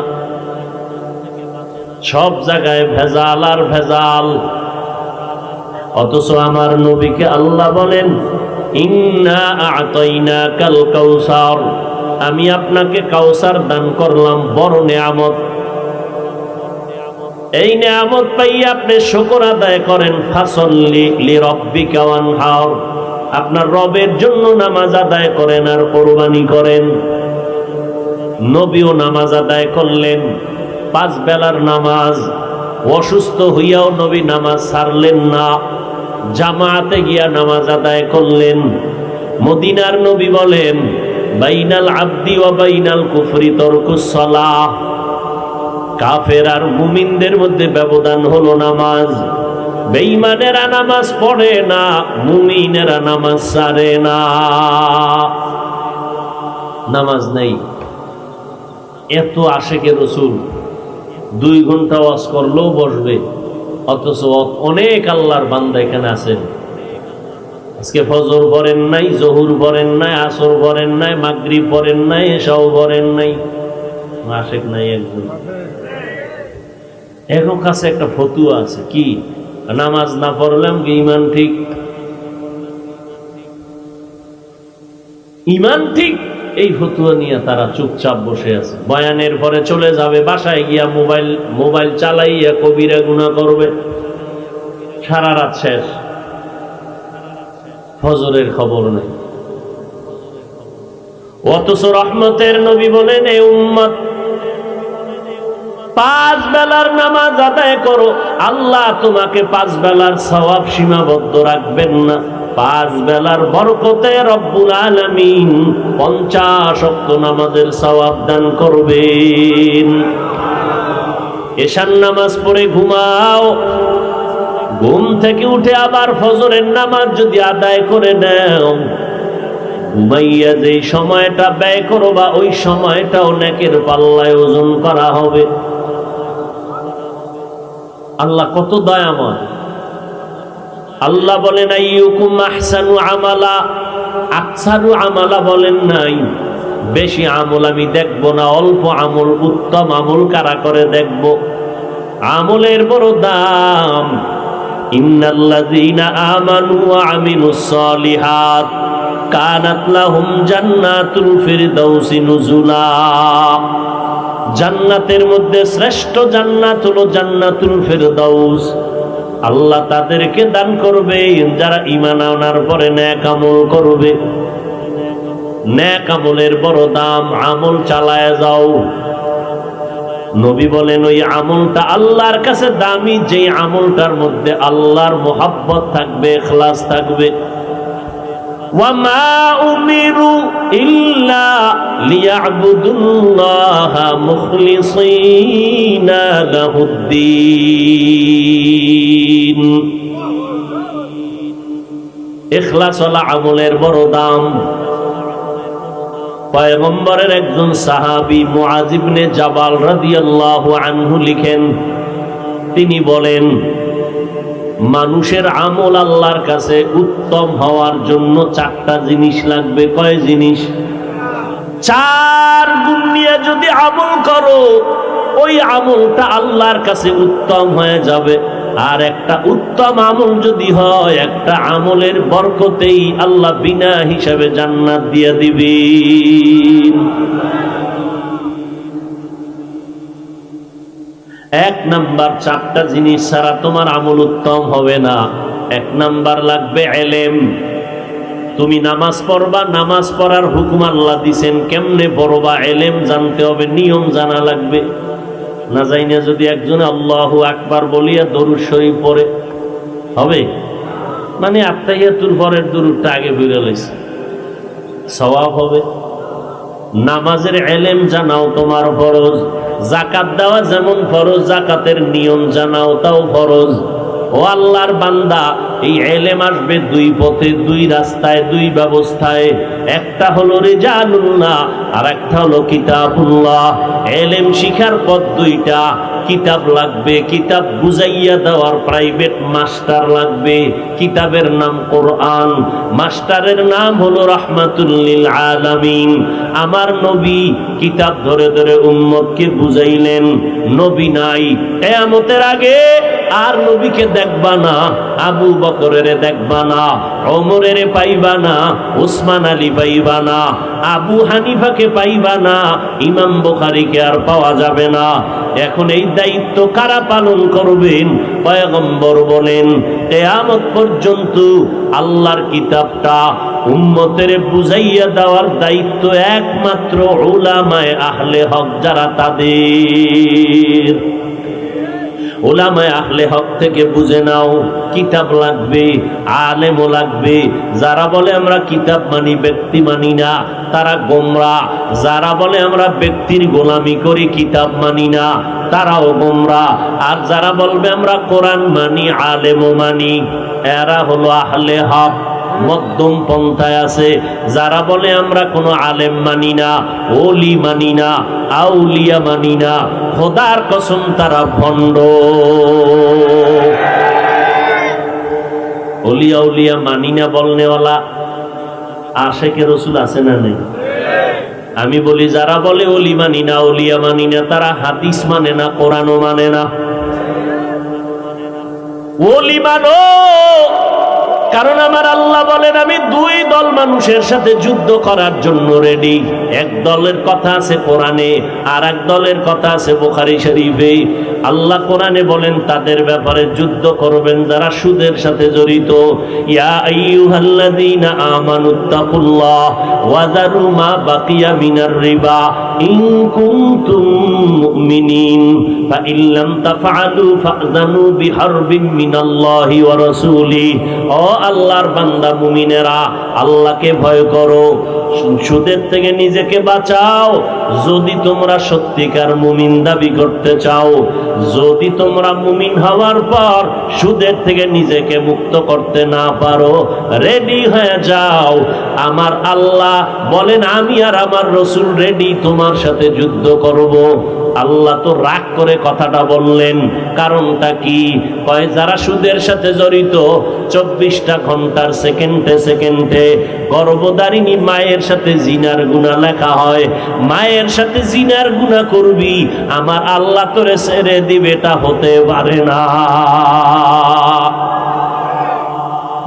সব জায়গায় ভেজাল আর ভেজাল। অথচ আমার নবীকে আল্লাহ বলেন, ইন্না আ'তাইনাকাল কাউসার, আমি আপনাকে কাউসার দান করলাম, বড় নেয়ামত। এই নেয়ামত পাইয়া আপনি শুকর আদায় করেন। ফাসল্লি লিরাব্বিকা ওয়ানহার, আপনার রবের জন্য নামাজ আদায় করেন আর কুরবানি করেন। নবীও নামাজ আদায় করলেন, 5 বেলার নামাজ। অসুস্থ হইয়াও নবী নামাজ ছাড়লেন না, জামাতে গিয়া নামাজ আদায় করলেন। মদিনার নবী বলেন, বাইনাল আবদি ওয়া বাইনাল কুফরি তারকুস সালাহ। কাফের আর মুমিনদের মধ্যে ব্যবধান হলো নামাজ। বেঈমানেরা নামাজ পড়ে না, মুমিনেরা নামাজ ছাড়ে না। নামাজ নেই। এত আশেকে রসুল 2 ঘন্টা ওয়াজ করলেও বসবে, অথচ অনেক আল্লাহর বান্দা এখানে আছেন। আজকে ফজর পড়েন নাই, জহুর পড়েন নাই, আসর পড়েন নাই, মাগরিব পড়েন নাই, এশাও পড়েন নাই, আশেক নাই একজন। এখন কাছে একটা ফতুয়া আছে, কি? নামাজ না পড়লাম কি ইমান ঠিক? ইমান ঠিক, এই ফতুয়া নিয়ে তারা চুপচাপ বসে আছে। বয়ানের পরে চলে যাবে বাসায় গিয়া মোবাইল চালাইয়া কবিরা গুনাহ করবে, সারা রাত শেষ, ফজরের খবর নেই। অথচ রহমতের নবী বলেন, এ উম্মত 5 বেলার নামাজ আদায় করো, আল্লাহ তোমাকে 5 বেলার সওয়াব সীমাবদ্ধ রাখবেন না। 5 বেলার বরকতে রব্বুল আলামিন 50 ওয়াক্ত নামাজের সওয়াব দান করবেন। এশার নামাজ পড়ে ঘুমাও, ঘুম থেকে উঠে আবার ফজরের নামাজ যদি আদায় করে নাও, ঘুমাইয়া যেই সময়টা ব্যয় করবা ওই সময়টাও নেকের পাল্লায় ওজন করা হবে। আল্লাহ কত দয়াময়। আল্লাহ বলেন, আইয়ুকুম আহসানু আমালা, আকসারু আমালা বলেন নাই। বেশি আমল আমি দেখব না, অল্প আমল, উত্তম আমল কারা করে দেখব। আমলের বড় দাম। ইন্নাল্লাযীনা আমানু ওয়া আমিলুস সালিহাত কানাত লাহুম জান্নাতুল ফিরদাউসি নুজুলা। জান্নাতের মধ্যে শ্রেষ্ঠ জান্নাত হলো জান্নাতুল ফিরদাউস। আল্লাহ তাদেরকে দান করবে যারা ঈমান আনার পরে নেক আমল করবে। নেক আমলের বড় দাম, আমল চালায় যাও। নবী বলেন ওই আমলটা আল্লাহর কাছে দামি, যে আমলটার মধ্যে আল্লাহর মোহাব্বত থাকবে, ইখলাস থাকবে। ওয়ামা উমিরু ইল্লা লিয়াবুদুল্লাহা মুখলিসিনা লাহুদ্দিন। ইখলাস ওয়ালা আমলের বড় দাম। পয়গম্বরের একজন সাহাবী মুআয ইবনে জাবাল রাদিয়াল্লাহু আনহু লিখেন, তিনি বলেন মানুষের আমল আল্লাহর কাছে উত্তম হওয়ার জন্য চারটা জিনিস লাগবে। কয় জিনিস? চার গুণ নিয়ে যদি আমল করো ওই আমলটা আল্লাহর কাছে উত্তম হয়ে যাবে। আর একটা উত্তম আমল যদি হয়, একটা আমলের বরকতেই আল্লাহ বিনা হিসাবে জান্নাত দিয়ে দিবেন। এক নাম্বার, চারটা জিনিস ছাড়া তোমার আমল উত্তম হবে না। এক নাম্বার লাগবে ইলম। তুমি নামাজ পড়বা, নামাজ পড়ার হুকুম আল্লাহ দিবেন, কেমনে পড়বা ইলম জানতে হবে, নিয়ম জানা লাগবে। না জানি যদি একজন আল্লাহু আকবার বলিয়া দরুদ শরীফ পড়ে হবে? মানে আত্তাহিয়াতুর পরের দরুদটা আগে বেরিয়ে লইছে, সওয়াব হবে। নামাজের ইলম জানাও তোমার ফরজ। যাকাত দেওয়া যেমন ফরজ, যাকাতের নিয়ম জানাও তাও ফরজ। ও আল্লাহর বান্দা, এই ইলম আসবে দুই পথে, দুই রাস্তায়, দুই ব্যবস্থায়। একটা হলো রিজালুল্লাহ আর একটা হলো কিতাবুল্লাহ। ইলম শিখার পথ দুইটা। কিতাব লাগবে, কিতাব বুঝাইয়া দেওয়ার প্রাইভেট মাস্টার লাগবে। কিতাবের নাম কোরআন, মাস্টারের নাম হলো রাহমাতুল লিল আলামিন। আমার নবী কিতাব ধরে ধরে উম্মতকে বুঝাইলেন। নবী নাই, কিয়ামতের আগে আর নবীকে দেখবা না। আবু বকরের দেখবা না, ওমরের পাইবা না, উসমান আলী পাইবা না, আবু হানিফাকে পাইবা না, ইমাম বুখারীকে আর পাওয়া যাবে না। এখন এই দায়িত্ব কারা পালন করবেন? পয়গম্বর বলেন কিয়ামত পর্যন্ত আল্লাহর কিতাবটা উম্মতের বুঝাইয়া দেওয়ার দায়িত্ব একমাত্র উলামায়ে আহলে হক যারা তাদের। উলামায়ে আহলে হক থেকে বুঝে নাও, কিতাব লাগবে, আলেমও লাগবে। যারা বলে আমরা কিতাব মানি, ব্যক্তি মানি না, তারা গোমরাহ। যারা বলে আমরা ব্যক্তির গোলামি করি, কিতাব মানি না, তারাও গোমরাহ। আর যারা বলবে আমরা কোরআন মানি, আলেমও মানি, এরা হলো আহলে হক, মধ্যম পন্থায় আছে। যারা বলে আমরা কোনো আলেম মানি না, ওলি মানি না, আউলিয়া মানি না, খোদার কসম তারা ভণ্ড। ওলিয়া উলিয়া মানি না বলনেওয়ালা আশেকে রসুল আছে না নেই? আমি বলি যারা বলে ওলি মানি না, ওলিয়া মানি না, তারা হাদিস মানে না, কোরআনও মানে না। ওলি মানো, কারণ আমার আল্লাহ বলেন আমি দুই দল মানুষের সাথে যুদ্ধ করার জন্য রেডি। এক দলের কথা আছে কোরআনে, আর এক দলের কথা আছে বুখারী শরীফে। আল্লাহ কোরআনে বলেন তাদের ব্যাপারে যুদ্ধ করবেন যারা সুদের সাথে জড়িত। ইয়া আইয়ুহাল্লাযীনা আমানুত্তাকুল্লাহ ওয়া যারু মা বাকিয়া মিনার রিবা ইন কুনতুম মুমিনিন ফা ইন লাম তাফআলু ফাযনু বিহারবিন মিনাল্লাহি ওয়া রাসূলিহি। ও আল্লাহর বান্দা মুমিনেরা, আল্লাহকে ভয় করো, সুদের থেকে নিজেকে বাঁচাও। যদি তোমরা সত্যিকার মুমিন দাবি করতে চাও, যদি তোমরা মুমিন হওয়ার পর সুদের থেকে নিজেকে মুক্ত করতে না পারো, রেডি হয়ে যাও। আমার আল্লাহ বলেন আমি আর আমার রাসূল রেডি তোমার সাথে যুদ্ধ করব। আল্লাহ তো রাগ করে কথাটা বললেন, কারণটা কি? কয় যারা সুদের সাথে জড়িত 24টা ঘন্টার সেকেন্ডে সেকেন্ডে গর্ভধারিণী মায়ের সাথে জিনার গুনাহ লেখা হয়। মায়ের সাথে জিনার গুনাহ করবি, আমার আল্লাহ তোরে ছেড়ে দিবে, এটা হতে পারে না।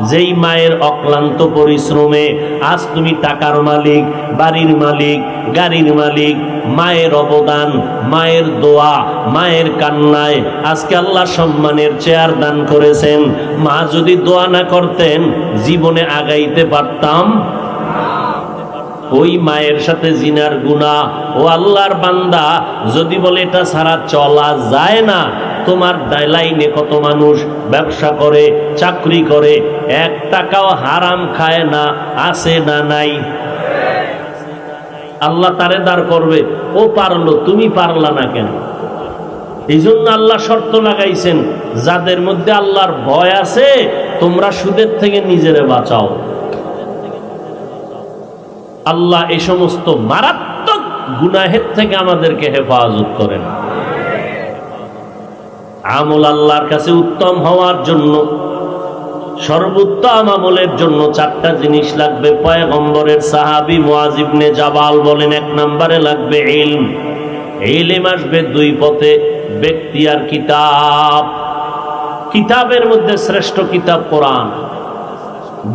যেই মায়ের অক্লান্ত পরিশ্রমে আজ তুমি টাকার মালিক, বাড়ির মালিক, গাড়ির মালিক, মায়ের অবদান, মায়ের দোয়া, মায়ের কান্নায় আজকে আল্লাহ সম্মানের চেয়ার দান করেছেন। মা যদি দোয়া না করতেন জীবনে আগাইতে পারতাম। ওই মায়ের সাথে জিনার গুনাহ, ও আল্লাহর বান্দা যদি বলে এটা ছাড়া চলা যায় না, তোমার লাইনে কত মানুষ ব্যবসা করে, চাকরি করে, 1 টাকাও হারাম খায় না, আছে না নাই? আল্লাহ তারে দাঁড় করবে, ও পারলো, তুমি পারলা না কেন? এই জন্য আল্লাহ শর্ত লাগাইছেন, যাদের মধ্যে আল্লাহর ভয় আছে তোমরা সুদের থেকে নিজেরে বাঁচাও। আল্লাহ এই সমস্ত মারাত্মক গুনাহের থেকে আমাদেরকে হেফাজত করেন। আমল আল্লাহর কাছে উত্তম হওয়ার জন্য, সর্বোত্তম আমলের জন্য 4টা জিনিস লাগবে। পয়গম্বরের সাহাবী মুআয ইবনে জাবাল বলেন, 1 নম্বরে লাগবে ইলম। ইলম আসবে 2 পথে, ব্যক্তি আর কিতাব। কিতাবের মধ্যে শ্রেষ্ঠ কিতাব কোরআন।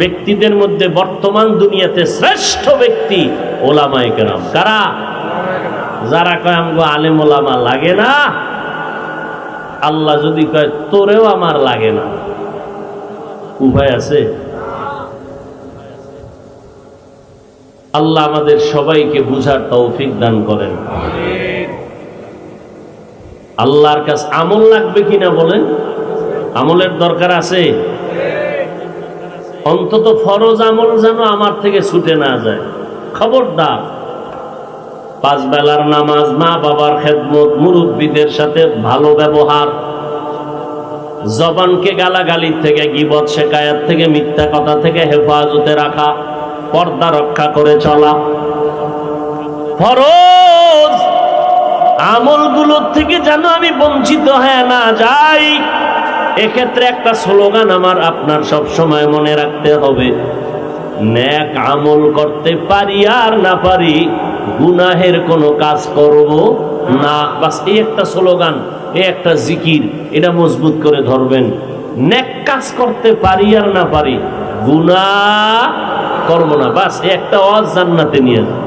ব্যক্তিদের মধ্যে বর্তমান দুনিয়াতে শ্রেষ্ঠ ব্যক্তি ওলামায়ে কেরাম। কারা? যারা কয় আমগো আলেম ওলামা লাগে না, আল্লাহ যদি কয় তোরেও আমার লাগে না, উভয় আছে? আল্লাহ আমাদের সবাইকে বুঝার তৌফিক দান করেন। আল্লাহর কাছে আমল লাগবে কিনা বলেন? আমলের দরকার আছে। অন্তত ফরজ আমল যেন আমার থেকে ছুটে না যায়। খবরদার, 5 বেলার নামাজ, মা বাবার খেদমত, মুরব্বীদের সাথে ভালো ব্যবহার, জবানকে গালাগালির থেকে, গীবত শিকায়াত থেকে, মিথ্যা কথা থেকে হেফাজতে রাখা, পর্দা রক্ষা করে চলা। ফরজ আমলগুলোর থেকে যেন আমি বঞ্চিত হয়ে না যাই। এক্ষেত্রে একটা স্লোগান আমার আপনার সব সময় মনে রাখতে হবে, নেক আমল করতে পারি আর না পারি, গুনাহের কোনো কাজ করব না। বাস এই একটা স্লোগান, এই একটা জিকির, এটা মজবুত করে ধরবেন। নেক কাজ করতে পারি আর না পারি, গুনাহ করব না, বাস এই একটা ওয়াজ জান্নাতে নিয়ে যাবে।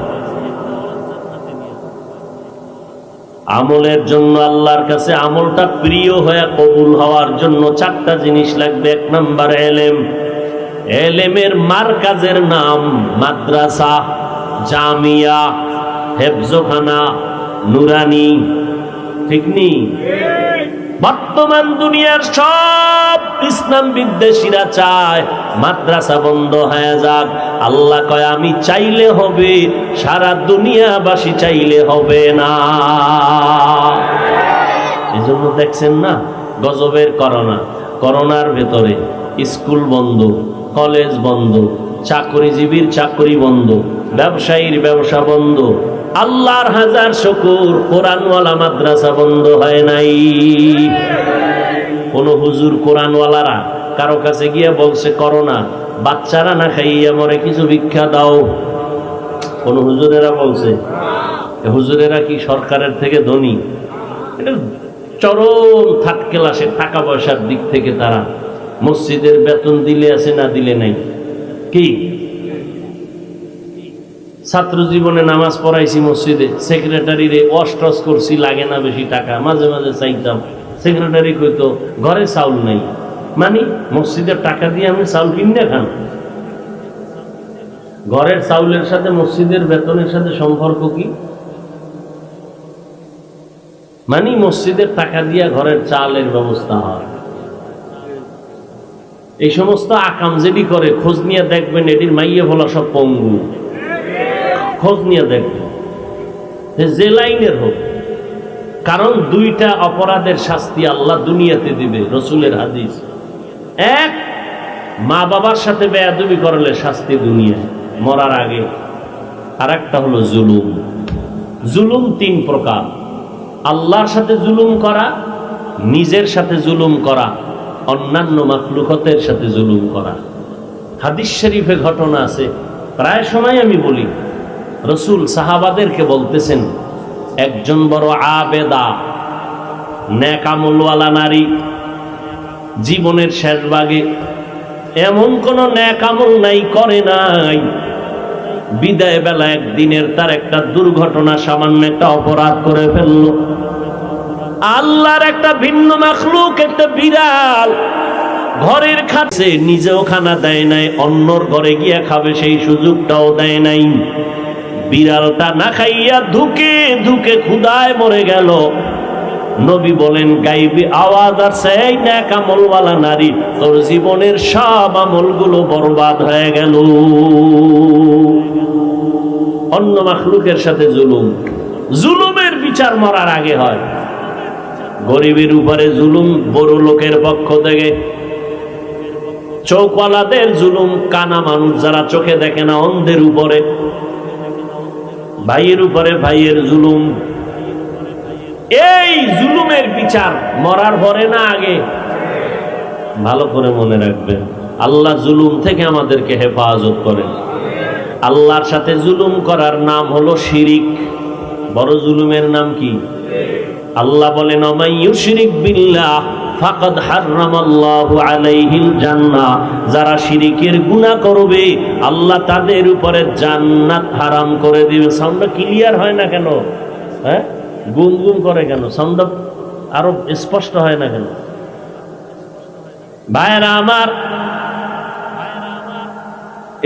আমলের জন্য আল্লাহর কাছে আমলটা প্রিয় হয়ে কবুল হওয়ার জন্য 4টা জিনিস লাগবে। 1 নম্বর ইলম। ইলমের মারকাজের নাম মাদ্রাসা, জামিয়া, হেফজখানা, নুরানি। ঠিক নি? বর্তমান দুনিয়ার সব ইসলাম বিদ্বেষীরা চায় মাদ্রাসা বন্ধ হয়ে যাক। আল্লাহ কয় আমি চাইলে হবে, সারা দুনিয়াবাসী চাইলে হবে না। এই জন্য দেখছেন না, গজবের করোনার ভেতরে স্কুল বন্ধ, কলেজ বন্ধ, চাকরিজীবীর চাকরি বন্ধ, ব্যবসায়ীর ব্যবসা বন্ধ। আল্লাহর হাজার শুকর, কোরআনওয়ালা মাদ্রাসা বন্ধ হয় নাই। কোন হুজুর কোরআনওয়ালারা কারো কাছে গিয়ে বলছে করোনা, বাচ্চারা না খাইয়া মরে, কিছু ভিক্ষা দাও? কোন হুজুরেরা বলছে? হুজুরেরা কি সরকারের থেকে ধনী? এটা চরম থার্ড ক্লাসের, টাকা পয়সার দিক থেকে তারা মসজিদের বেতন দিলে আছে, না দিলে নাই। কি ছাত্র জীবনে নামাজ পড়াইছি মসজিদে, সেক্রেটারিরে অস্ট্রস করছি, লাগে না বেশি টাকা, মাঝে মাঝে চাইতাম। সেক্রেটারি কইতো ঘরে চাউল নেই, মানে মসজিদের টাকা দিয়ে আমি চাউল কিনে খান। ঘরের চাউলের সাথে মসজিদের বেতনের সাথে সম্পর্ক কি? মানে মসজিদের টাকা দিয়া ঘরের চালের ব্যবস্থা হয়। এই সমস্ত আকাম যেটি করে খোঁজ নিয়ে দেখবেন, এটির মাইয়ে বলা সব পঙ্গু। খোঁজ নিয়ে দেখবেন যে লাইনের হোক, কারণ 2টা অপরাধের শাস্তি আল্লাহ দুনিয়াতে দিবে, রসুলের হাদিস। 1, মা বাবার সাথে বেয়াদবি করলে শাস্তি দুনিয়ায় মরার আগে। আর একটা হলো জুলুম। জুলুম 3 প্রকার: আল্লাহর সাথে জুলুম করা, নিজের সাথে জুলুম করা, অন্যান্য মাখলুকতের সাথে জুলুম করা। হাদিস শরীফে ঘটনা আছে, প্রায় সময় আমি বলি, রসুল সাহাবাদেরকে বলতেছেন, একজন বড় আবেদা, নেক আমলওয়ালা নারী জীবনের শেষ ভাগে এমন কোন নেক আমল নাই, করে নাই। বিদায় বেলা একদিনের তার একটা দুর্ঘটনা, সামান্য একটা অপরাধ করে ফেললো। আল্লাহর একটা ভিন্ন মাখলুক, একটা বিড়াল ঘরের খাচ্ছে, নিজেও খানা দেয় নাই, অন্যর ঘরে গিয়া খাবে সেই সুযোগটাও দেয় নাই। বিড়ালটা না খাইয়া ধুকে ধুকে ক্ষুধায় মরে গেল। নবী বলেন, গাইবি আওয়াজ আসছে, এই নেক আমলওয়ালা নারী, তোর জীবনের সব আমলগুলো বরবাদ হয়ে গেল। অন্য মাখলুকের সাথে জুলুম, জুলুমের বিচার মরার আগে হয়। গরিবের উপরে জুলুম বড় লোকের পক্ষ থেকে, চৌকওয়ালাদের জুলুম, কানা মানুষ যারা চোখে দেখে না, অন্ধের উপরে, ভাইয়ের উপরে ভাইয়ের জুলুম। এই জুলুমের বিচার মরার পরে না আগে? ভালো করে মনে রাখবেন, আল্লাহ জুলুম থেকে আমাদেরকে হেফাজত করেন। আল্লাহর সাথে জুলুম করার নাম হলো শিরিক। বড় জুলুমের নাম কি? আল্লাহ বলেন, ওমাই ইউশরিক বিল্লাহ ফাকাদ হারামাল্লাহু আলাইহিল জান্নাহ, যারা শিরিকের গুনাহ করবে আল্লাহ তাদের উপরে জান্নাত হারাম করে দিবে। সাউন্ড ক্লিয়ার হয় না কেন? হ্যাঁ, গুম গুম করে কেন? সাউন্ড আরো স্পষ্ট হয় না কেন? ভাইরা আমার,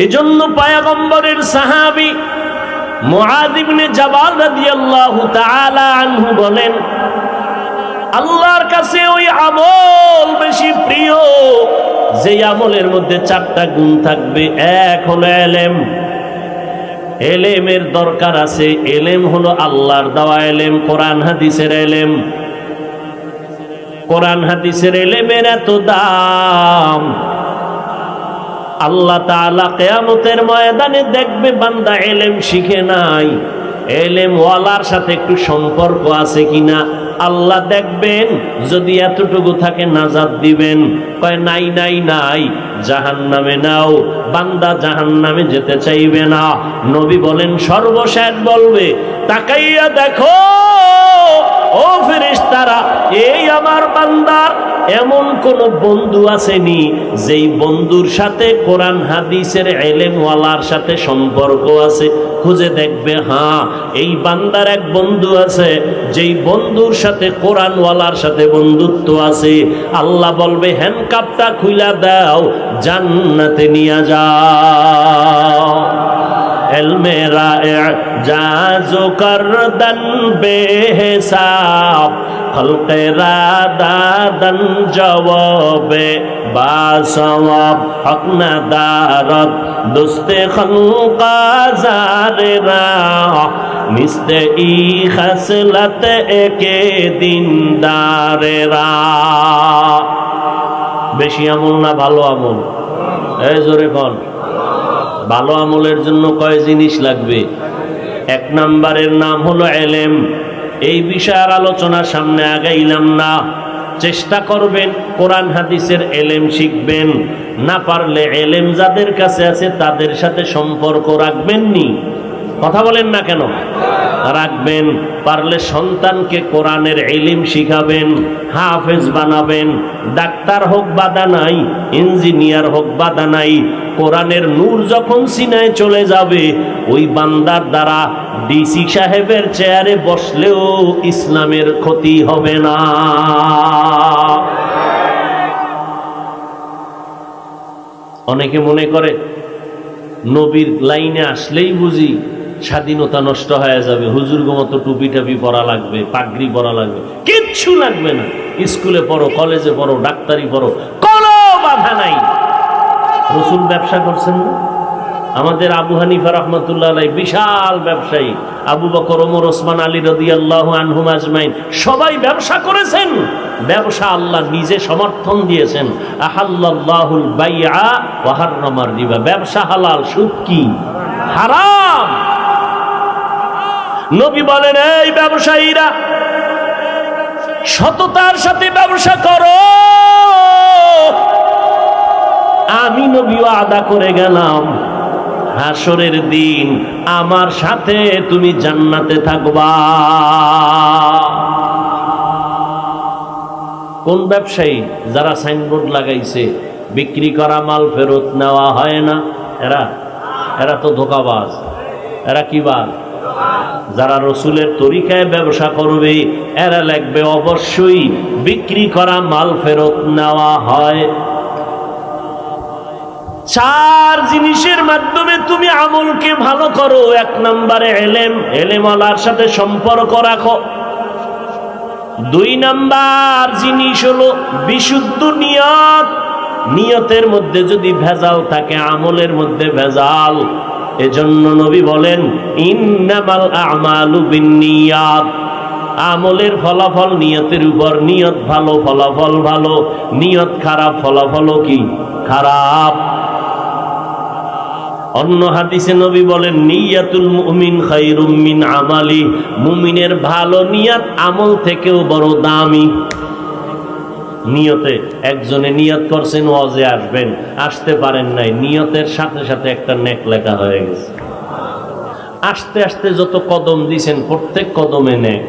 এজন্য পয়গম্বরের সাহাবী মুআয ইবনে জাবাল রাদিয়াল্লাহু তাআলা আনহু বলেন, আল্লাহর কাছে ওই আমল বেশি প্রিয় যে আমলের মধ্যে চারটা গুণ থাকবে। এক হলো এলেম, এলেমের দরকার আছে। এলেম হলো আল্লাহর দেওয়া এলেম, কোরআন হাদিসের এলেম। কোরআন হাদিসের এলেমের এত দাম, আল্লাহ তাআলা কিয়ামতের ময়দানে দেখবে বান্দা এলেম শিখে নাই, এলেম ওয়ালার সাথে একটু সম্পর্ক আছে কিনা আল্লাহ দেখবেন। যদি এতটুকু থাকে নাজাত দিবেন, কয় নাই নাই নাই, জাহান্নামে নাও। বান্দা জাহান্নামে যেতে চাইবে না। নবী বলেন, সর্বশেষ বলবে, তাকাইয়া দেখো ও ফেরেশতারা, এই আমার বান্দার এমন কোন বন্ধু আসেনি যেই বন্ধুর সাথে কোরআন হাদিসের এলেম ওয়ালার সাথে সম্পর্ক আছে। খুঁজে দেখবে, হ্যাঁ এই বান্দার এক বন্ধু আছে, যেই বন্ধুর সাথে কোরআন ওয়ালার সাথে বন্ধুত্ব আছে। আল্লাহ বলবে, হ্যান্ডকাপটা খুইলা দাও, জান্নাতে নিয়ে যাও। इल्मे जाजो करदन बेहिसाब खल्क़े रादादन जवाबे बासवाब हक नदारत दुस्ते खल्क़ा ज़ारे राह मिस्ते ई खसलत एके दीनदारे राह। বেশি আমল না ভালো আমল? এই জোরে কোন? ভালো আমলের জন্য কয় জিনিস লাগবে? এক নাম্বারের নাম হলো এলেম। এই বিষয়ের আলোচনা সামনে আগাইলাম না। চেষ্টা করবেন কোরআন হাদিসের এলেম শিখবেন। না পারলে এলেম যাদের কাছে আছে তাদের সাথে সম্পর্ক রাখবেন নি? কথা বলেন না কেন? রাখবেন। পারলে সন্তানকে কোরআনের ইলম শিখাবেন, হাফেজ বানাবেন। ডাক্তার হোক বাধা নাই, ইঞ্জিনিয়ার হোক বাধা নাই। কোরআনের নূর যখন সিনায় চলে যাবে, ওই বান্দার দ্বারা ডিসি সাহেবের চেয়ারে বসলেও ইসলামের ক্ষতি হবে না। অনেকে মনে করে নবীর লাইনে আসলেই বুঝি স্বাধীনতা নষ্ট হয়ে যাবে, হুজুর মতো টুপি টাপি পরা লাগবে, পাগড়ি পরা লাগবে। কিচ্ছু লাগবে না। স্কুলে পড়ো, কলেজে পড়ো, ডাক্তারি পড়ো, কোনো বাধা নাই। রসুল ব্যবসা করছেন না? আমাদের আবু হানিফা রাহমাতুল্লাহ আলাইহি বিশাল ব্যবসায়ী, আবু বকর, ওমর, ওসমান, আলী রাদিয়াল্লাহু আনহুম আজমাইন সবাই ব্যবসা করেছেন। ব্যবসা আল্লাহ নিজে সমর্থন দিয়েছেন। আহাল্লাল্লাহুল বাইআ ওয়া হাররামার রিবা। ব্যবসা হালাল, সুদ কি হারাম। নবী বলেন, এই ব্যবসায়ীরা সততার সাথে ব্যবসা করো। আমি নবীও আদা করে গেলাম, হাসরের দিন আমার সাথে তুমি জান্নাতে থাকবা। কোন ব্যবসায়ী? যারা সাইনবোর্ড লাগাইছে বিক্রি করা মাল ফেরত নেওয়া হয় না। এরা তো ধোঁকাবাজ। এরা কি বাজ? যারা রসুলের তরিকায় ব্যবসা করবে এরা লিখবে অবশ্যই বিক্রি করা মাল ফেরত নেওয়া হয়। চার জিনিসের মাধ্যমে তুমি আমলকে ভালো করো। এক নম্বরে এলেমওয়ালার সাথে সম্পর্ক রাখো। দুই নাম্বার জিনিস হলো বিশুদ্ধ নিয়ত। নিয়তের মধ্যে যদি ভেজাল থাকে, আমলের মধ্যে ভেজাল, এজন্য নবী বলেন ইন্নামাল আমালু বিন্নিয়াত। আমলের ফলাফল নিয়তের উপর। নিয়ত ভালো, ফলাফল ভালো। নিয়ত খারাপ, ফলাফল কি খারাপ। অন্য হাদিসে নবী বলেন নিয়াতুল মুমিন খায়রুম মিন আমালি। মুমিনের ভালো নিয়ত আমল থেকেও বড় দামি। নিয়তে একজনে নিয়ত করছেন ওয়াজে আসবেন, আসতে পারেন নাই, নিয়তের সাথে সাথে একটা নেক লেখা হয়ে গেছে। আস্তে আস্তে যত কদম দিছেন প্রত্যেক কদমে নেক।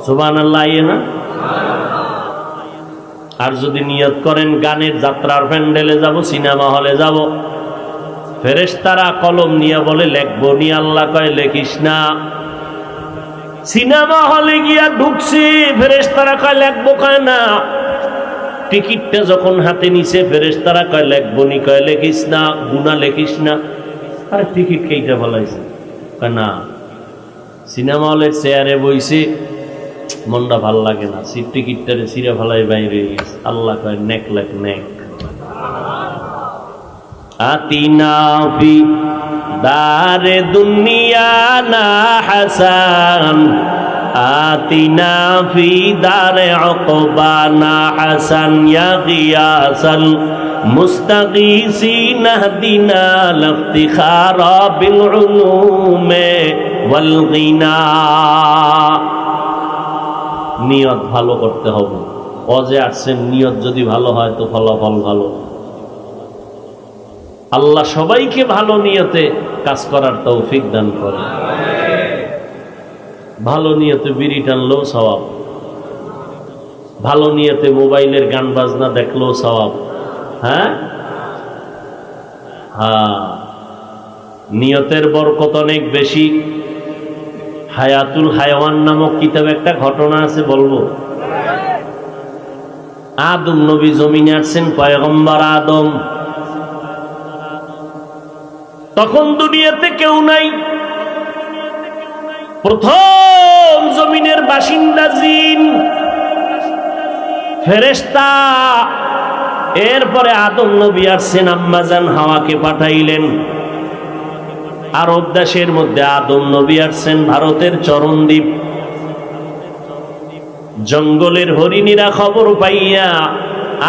সুবহানাল্লাহ না? আর যদি নিয়ত করেন গানের যাত্রার প্যান্ডেলে যাব, সিনেমা হলে যাব, ফেরেশতারা কলম নিয়ে বলে লেখবো নি, আল্লাহ কয় লেখিস না। সিনেমা হলে গিয়া ঢুকছি, ফেরেশতারা কয় লেখবো, কয় না। টিকিটটা যখন হাতে নিছে ফেরেশতারা কয় লেখবো নি, কয় লেখিস না, গুনাহ লেখিস না। আরে টিকিট কেইটা ফলাইছে? কয় না। সিনেমা হলের চেয়ারে বইছে, মনটা ভাল লাগে না, সিট টিকিটটারে ছিঁড়ে ফেলাই বাইরে গেছে। আল্লাহ কয় নেক লেখ, নেক। আতিনা ফি দারে দুনিয়া না হাসান, আতিনা ফি দারে উকবা না হাসান, ইয়া গিয়াসাল মুস্তাগীসিন আহদিনা লাফতিখারা বিল উলুমে ওয়াল গিনা। নিয়ত ভালো করতে হবে। ওয়াজে আসছেন, নিয়ত যদি ভালো হয় তো ফলাফল ভালো। আল্লাহ সবাইকে ভালো নিয়তে কাজ করার তৌফিক দান করে। ভালো নিয়তে বিড়ি টানলেও সওয়াব, ভালো নিয়তে মোবাইলের গান বাজনা দেখলেও সওয়াব। হ্যাঁ, নিয়তের বরকত অনেক বেশি। হায়াতুল হায়াওয়ান নামক কিতাবে একটা ঘটনা আছে, বলবো। আদম নবী জমিনে আসছেন, পয়গম্বর আদম। তখন দুনিয়াতে কেউ নাই। প্রথম জমিনের বাসিন্দা জিন, ফেরেশতা। এরপরে আদম নবী আসছেন, আম্মাজান হাওয়াকে পাঠাইলেন। আরব দেশের মধ্যে আদম নবী আসছেন, ভারতের চরণদ্বীপ। জঙ্গলের হরিণীরা খবর পাইয়া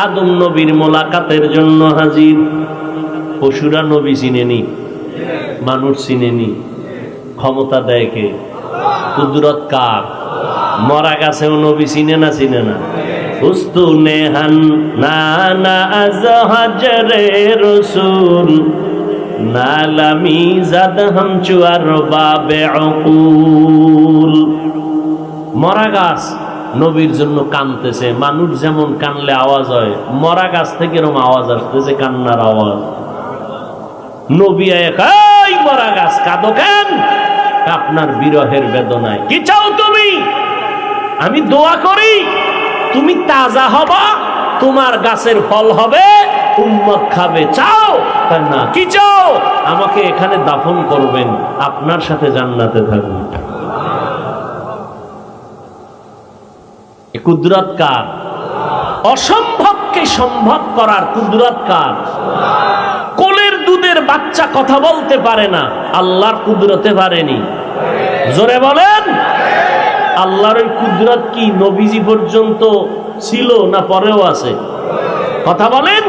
আদম নবীর মোলাকাতের জন্য হাজির। পশুরা নবী চিনেনি, মানুষ চিনেনি। ক্ষমতা দেয় কে? কুদরত কার? মরা গাছেও নবী চিনে না, চিনে না। উস্তুনে হান নানা আজহাজরে রসুল নালামি জাদ হামচুয়ার বাবে অকুল। মরা গাছ নবীর জন্য কানতেছে। মানুষ যেমন কানলে আওয়াজ হয়, মরা গাছ থেকে এরকম আওয়াজ আসতেছে, কান্নার আওয়াজ। নবী এই মরা গাছ কাঁদো কেন? আপনার বিরহের বেদনায়। কি চাও তুমি? আমি দোয়া করি তুমি তাজা হবা, তোমার গাছের ফল হবে, উম্মত খাবে। চাও? না। কি চাও? আমাকে এখানে দাফন করবেন, আপনার সাথে জান্নাতে থাকবেন। কুদরত কার? অসম্ভবকে সম্ভব করার কুদরত কার? কোলের দুধের বাচ্চা কথা বলতে পারে না, আল্লাহর কুদরতে পারেনি। জোরে বলেন। আল্লাহর ওই কুদরত কি নবীজি পর্যন্ত ছিল না পরেও আছে? কথা বলেন।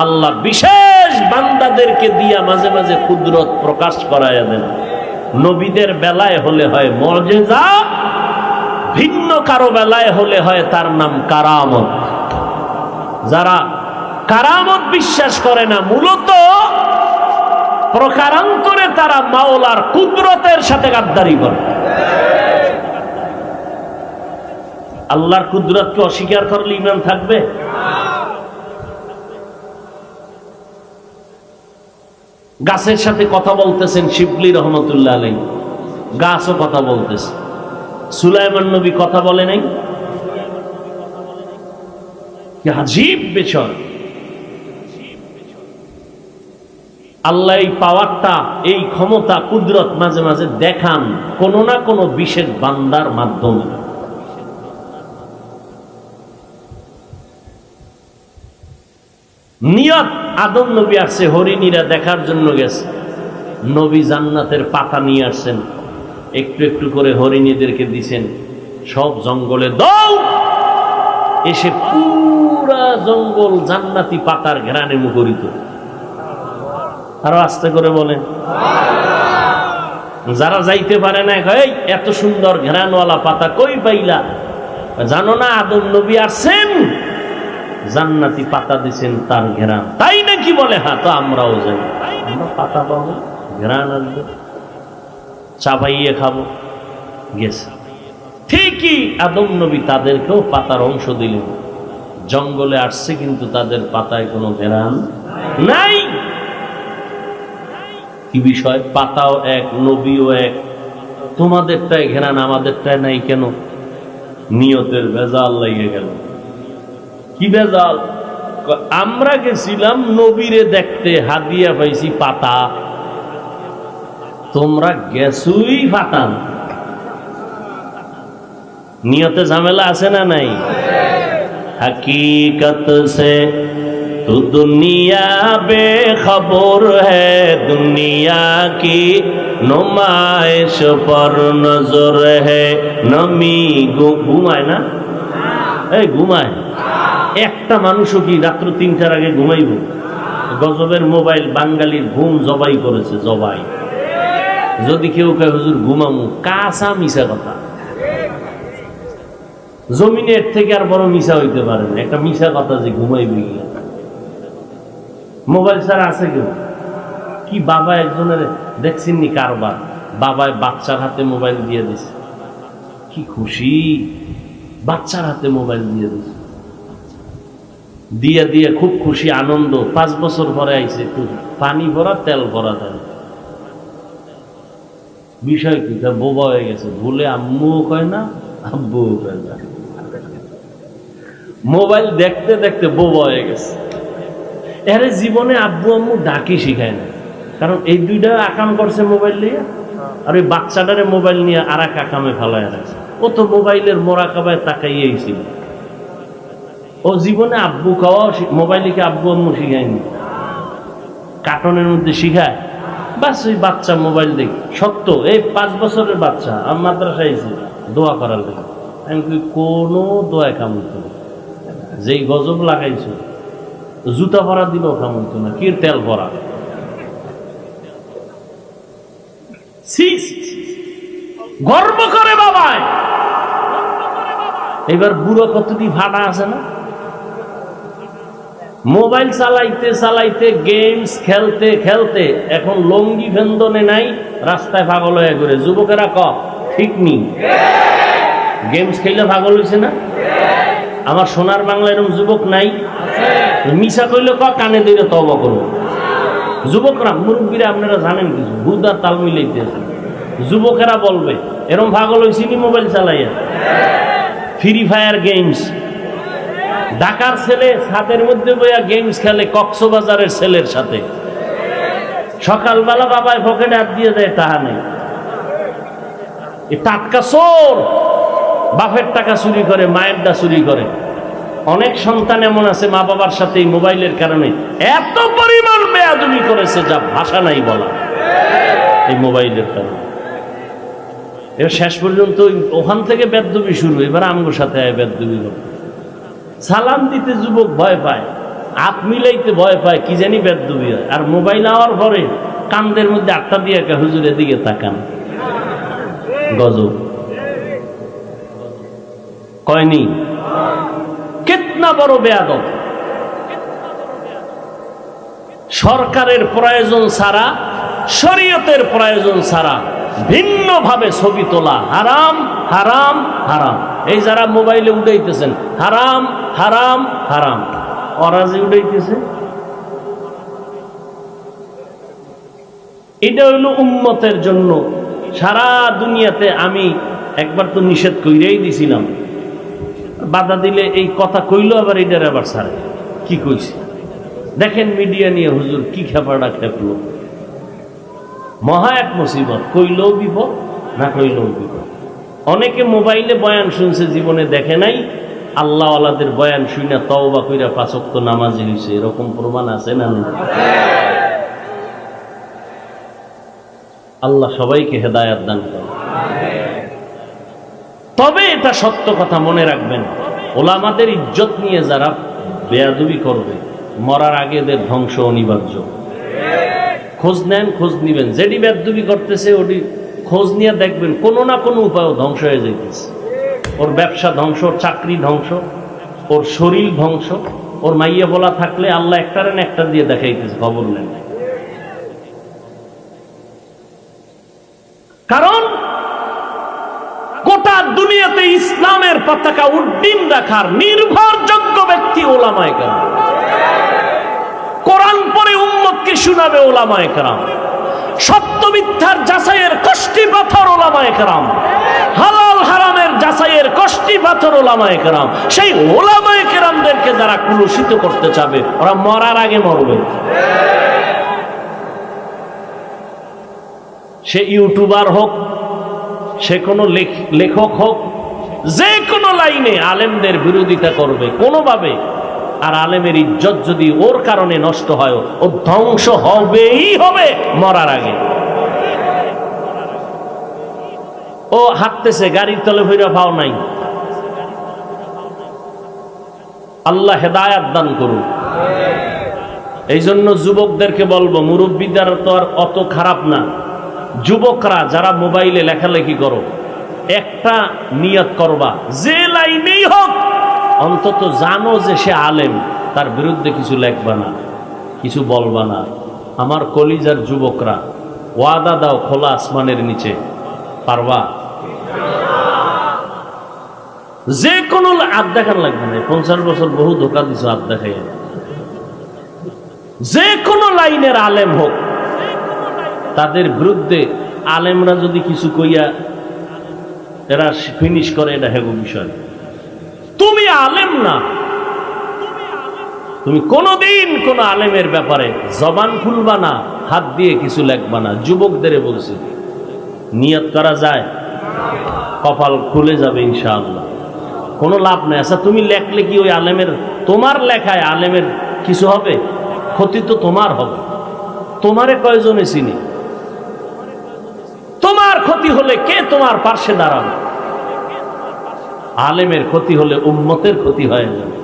আল্লাহ বিশেষ বান্দাদেরকে দিয়া মাঝে মাঝে কুদরত প্রকাশ করাইয়া দেন। নবীদের বেলায় হলে হয় মুজিজা, ভিন্ন কারো বেলায় হলে হয় তার নাম কারামত। যারা কারামত বিশ্বাস করে না, মূলত প্রকারান্তরে তারা মাওলার কুদরতের সাথে গাদ্দারি করে। আল্লাহর কুদরতকে অস্বীকার করলে ঈমান থাকবে? গাছের সাথে কথা বলতেছেন শিবলি রহমতুল্লাহ আলাইহি, গাছও কথা বলতেছে। সুলাইমান নবী কথা বলে নাই? কি আজীব বিষয়! আল্লাহ এই পাওয়ারটা, এই ক্ষমতা, কুদরত মাঝে মাঝে দেখান কোন না কোন বিশেষ বান্দার মাধ্যমে। নিয়ত, আদম নবী আসছে, হরিণীরা দেখার জন্য গেছে। নবী জান্নাতের পাতা নিয়ে আসছেন, একটু একটু করে হরিণীদেরকে দিছেন। সব জঙ্গলে দৌড়, এসে পুরা জঙ্গল জান্নাতি পাতার ঘ্রাণে মুখরিত। আরো আস্তে করে বলেন। যারা যাইতে পারে না, এই এত সুন্দর ঘ্রাণওয়ালা পাতা কই পাইলা? জানো না আদম নবী আসছেন, জান্নাতি পাতা দিছেন, তার ঘ্রাণ। তাই নাকি? বলে হ্যাঁ। তো আমরাও যাই, আমরা পাতা পাবো, ঘ্রাণ আসবে, চাবাইয়ে খাবো। গেছে ঠিকই, আদম নবী তাদেরকেও পাতার অংশ দিলেন। জঙ্গলে আসছে কিন্তু তাদের পাতায় কোনো ঘ্রাণ নাই। কি বিষয়? পাতাও এক, নবীও এক। তোমাদেরটাই ঘ্রাণ, আমাদেরটাই নাই কেন? নিয়তের ভেজাল লেগে গেল। কি ভেজাল? আমরা গেছিলাম নবীরে দেখতে, হাদিয়া পাইছি পাতা, তোমরা গেছুই পাতা। নিয়তে ঝামেলা আছে না নাই? হकीकत से तू दुनिया बेखबर है, दुनिया की नुमाइश पर नजर है। नमी ঘুমায় না? এই ঘুমায়। একটা মানুষও কি রাত্র ৩টার আগে ঘুমাইব? গজবের মোবাইল বাঙালির ঘুম জবাই করেছে, জবাই। যদি কেউ কয় হুজুর ঘুমামু, কাঁচা মিশা কথা। জমিনের থেকে আর বড় মিশা হইতে পারে না একটা মিশা কথা যে ঘুমাইবে গিয়া। মোবাইল ছাড়া আছে কেউ? কি বাবা একজনের দেখছেননি কারবার, বাবায় বাচ্চার হাতে মোবাইল দিয়ে দিছে। কি খুশি, বাচ্চার হাতে মোবাইল দিয়ে দিছে, দিয়ে দিয়ে খুব খুশি, আনন্দ। 5 বছর পরে আইছে, পানি ভরা তেল ভরা দেয়। বিষয় কি? বোবা হয়ে গেছে, ভুলে আম্মুও কয় না, আব্বুও কয় না। মোবাইল দেখতে দেখতে বোবা হয়ে গেছে। এর জীবনে আব্বু আম্মু ডাকি শিখায় না, কারণ এই দুইটা আকাম করছে মোবাইল নিয়ে, আর ওই বাচ্চাটারে মোবাইল নিয়ে আর এক আকামে ফেলায় রাখছে। ও তো মোবাইলের মোরাকাবায় তাকাইয়েই ছিল। ও জীবনে আব্বু খাওয়া মোবাইলকে আব্বু আম্মু শিখায়নি, কার্টনের মধ্যে শিখায়। বাস ওই বাচ্চা মোবাইল দেখ। সত্য, এই 5 বছরের বাচ্চা আমার মাদ্রাসায় এসে দোয়া করার দেখে, আমি কোনো দোয়া কাম হইতো না। যেই গজব লাগাইছো, জুতা ভরা দিলেও কাম হইতো না, কি তেল ভরা। গর্ব করে বাবায়। এবার বুড়ো কতটি ভাড়া আছে না? মোবাইল চালাইতে চালাইতে, গেমস খেলতে খেলতে এখন লঙ্গি ভেন্দনে নাই, রাস্তায় পাগল হয়ে ঘুরে। যুবকেরা ক ঠিক নি? গেমস খেলে পাগল হয়েছে না? আমার সোনার বাংলা এরকম যুবক নাই? মিশা কইলে ক কানে ধরে তওবা করো। যুবকরা, মুরব্বীরা আপনারা জানেন কিছু, হুদার তাল মিলাইতে আছে। যুবকেরা বলবে এরকম পাগল হয়েছি নি মোবাইল চালাইয়া? Free Fire games. ঢাকার ছেলে ছাদের মধ্যে বইয়া গেমস খেলে কক্সবাজারের ছেলের সাথে। সকালবেলা বাবায় পকেটে হাত দিয়ে দেয়, টাকা নেই। টাটকা চোর, বাপের টাকা চুরি করে, মায়েরটা চুরি করে। অনেক সন্তান এমন আছে মা বাবার সাথে এই মোবাইলের কারণে এত পরিমাণ বেয়াদবি করেছে যা ভাষা নাই বলা, এই মোবাইলের কারণে। এবার শেষ পর্যন্ত ওখান থেকে বেয়াদবি শুরু, এবার আমগোর সাথে বেয়াদবি করতে। সালাম দিতে যুবক ভয় পায়, হাত মিলাইতে ভয় পায়, কি জানি বেয়াদবি হয়। আর মোবাইল আওয়ার পরে কান্দের মধ্যে আটটা দিয়ে হুজুরের দিকে তাকান, গজব। কয়নি? কিতনা বড় বেয়াদব। সরকারের প্রয়োজন ছাড়া, শরীয়তের প্রয়োজন ছাড়া ভিন্নভাবে ছবি তোলা হারাম, হারাম, হারাম। এই যারা মোবাইলে উঠাইতেছেন, হারাম, হারাম, হারাম। ওরা যে উঠাইতেছে এটা হইল উম্মতের জন্য। সারা দুনিয়াতে আমি একবার তো নিষেধ কইরেই দিছিলাম, বাধা দিলে এই কথা কইলো আবার এটার আবার ছাড়ে কি কইছে। দেখেন মিডিয়া নিয়ে হুজুর কি খেপাটা খেপলো, মহা এক মুসিবত, কইলেও বিপদ না কইলেও বিপদ। অনেকে মোবাইলে বয়ান শুনছে, জীবনে দেখে নাই, আল্লাহ আল্লাহদের বয়ান শুইনা তওবা কইরা 5 ওয়াক্ত নামাজি হইছে, এরকম প্রমাণ আছে না? আল্লাহ সবাইকে হেদায়েত দান করেন। তবে এটা সত্য কথা মনে রাখবেন, ওলামাদের ইজ্জত নিয়ে যারা বেয়াদবি করবে, মরার আগে এদের ধ্বংস অনিবার্য। খোঁজ নেন, খোঁজ নিবেন, যেটি বেয়াদবি করতেছে ওটি খোঁজ নিয়ে দেখবেন কোনো না কোনো উপায় ধ্বংস হয়ে যাইতেছে। ওর ব্যবসা ধ্বংস, ওর চাকরি ধ্বংস, ওর শরীর ধ্বংস। ওর মাইয়া বলা থাকলে আল্লাহ একটার না একটা দিয়ে দেখাইতেছে, খবর নেন। কারণ গোটা দুনিয়াতে ইসলামের পতাকা উড্ডীন রাখার নির্ভরযোগ্য ব্যক্তি ওলামায়ে কেরাম। কোরআন পড়ে উম্মতকে শোনাবে ওলামায়ে কেরাম। সত্য মিথ্যার যাচাইয়ের কষ্টি পাথর ওলামায়ে কেরাম। হালাল হারামের যাচাইয়ের কষ্টি পাথর ওলামায়ে কেরাম। সেই ওলামায়ে কেরামদেরকে যারা কুলুষিত করতে চাবে, ওরা মরার আগে মরবে। সে ইউটিউবার হোক, সে কোনো লেখক হোক, যে কোনো লাইনে আলেমদের বিরোধিতা করবে কোনোভাবে। আর আলেমের ইজ্জত যদি ওর কারণে নষ্ট হয়, ও ধ্বংস হবেই হবে মরার আগে। ও হাঁটতেছে, গাড়ির তলে ভৈরা পাও নাই। আল্লাহ হেদায়াত দান করুন। এই জন্য যুবকদেরকে বলবো, মুরব্বীদের তো আর অত খারাপ না, যুবকরা যারা মোবাইলে লেখালেখি করো, একটা নিয়ত করবা, যে লাইনেই হোক অন্তত জানো যে সে আলেম, তার বিরুদ্ধে কিছু লেখবা না, কিছু বলবা না। আমার কলিজার যুবকরা, ওয়াদা দাও খোলা আসমানের নিচে, পারবা? যে কোনো আদ দেখান লাগবে না, 50 বছর বহু ধোকা দিছো আদ দেখাই। যে কোনো লাইনের আলেম হোক, তাদের বিরুদ্ধে আলেমরা যদি কিছু কইয়া এরা ফিনিশ করে, এটা হেগো বিষয়। তুমি আলেম না, তুমি কোনদিন কোন আলেমের ব্যাপারে জবান খুলবা না, হাত দিয়ে কিছু লেখবা না। যুবকদের বলছি, নিয়ত করা যায়, কপাল খুলে যাবে ইনশাআল্লাহ, কোনো লাভ নেই। আচ্ছা তুমি লেখলে কি ওই আলেমের, তোমার লেখায় আলেমের কিছু হবে? ক্ষতি তো তোমার হবে। তোমারে কয়জনে চিনি? তোমার ক্ষতি হলে কে তোমার পার্শ্বে দাঁড়াবে? আলেমের ক্ষতি হলে উম্মতের ক্ষতি হয়ে যাবে।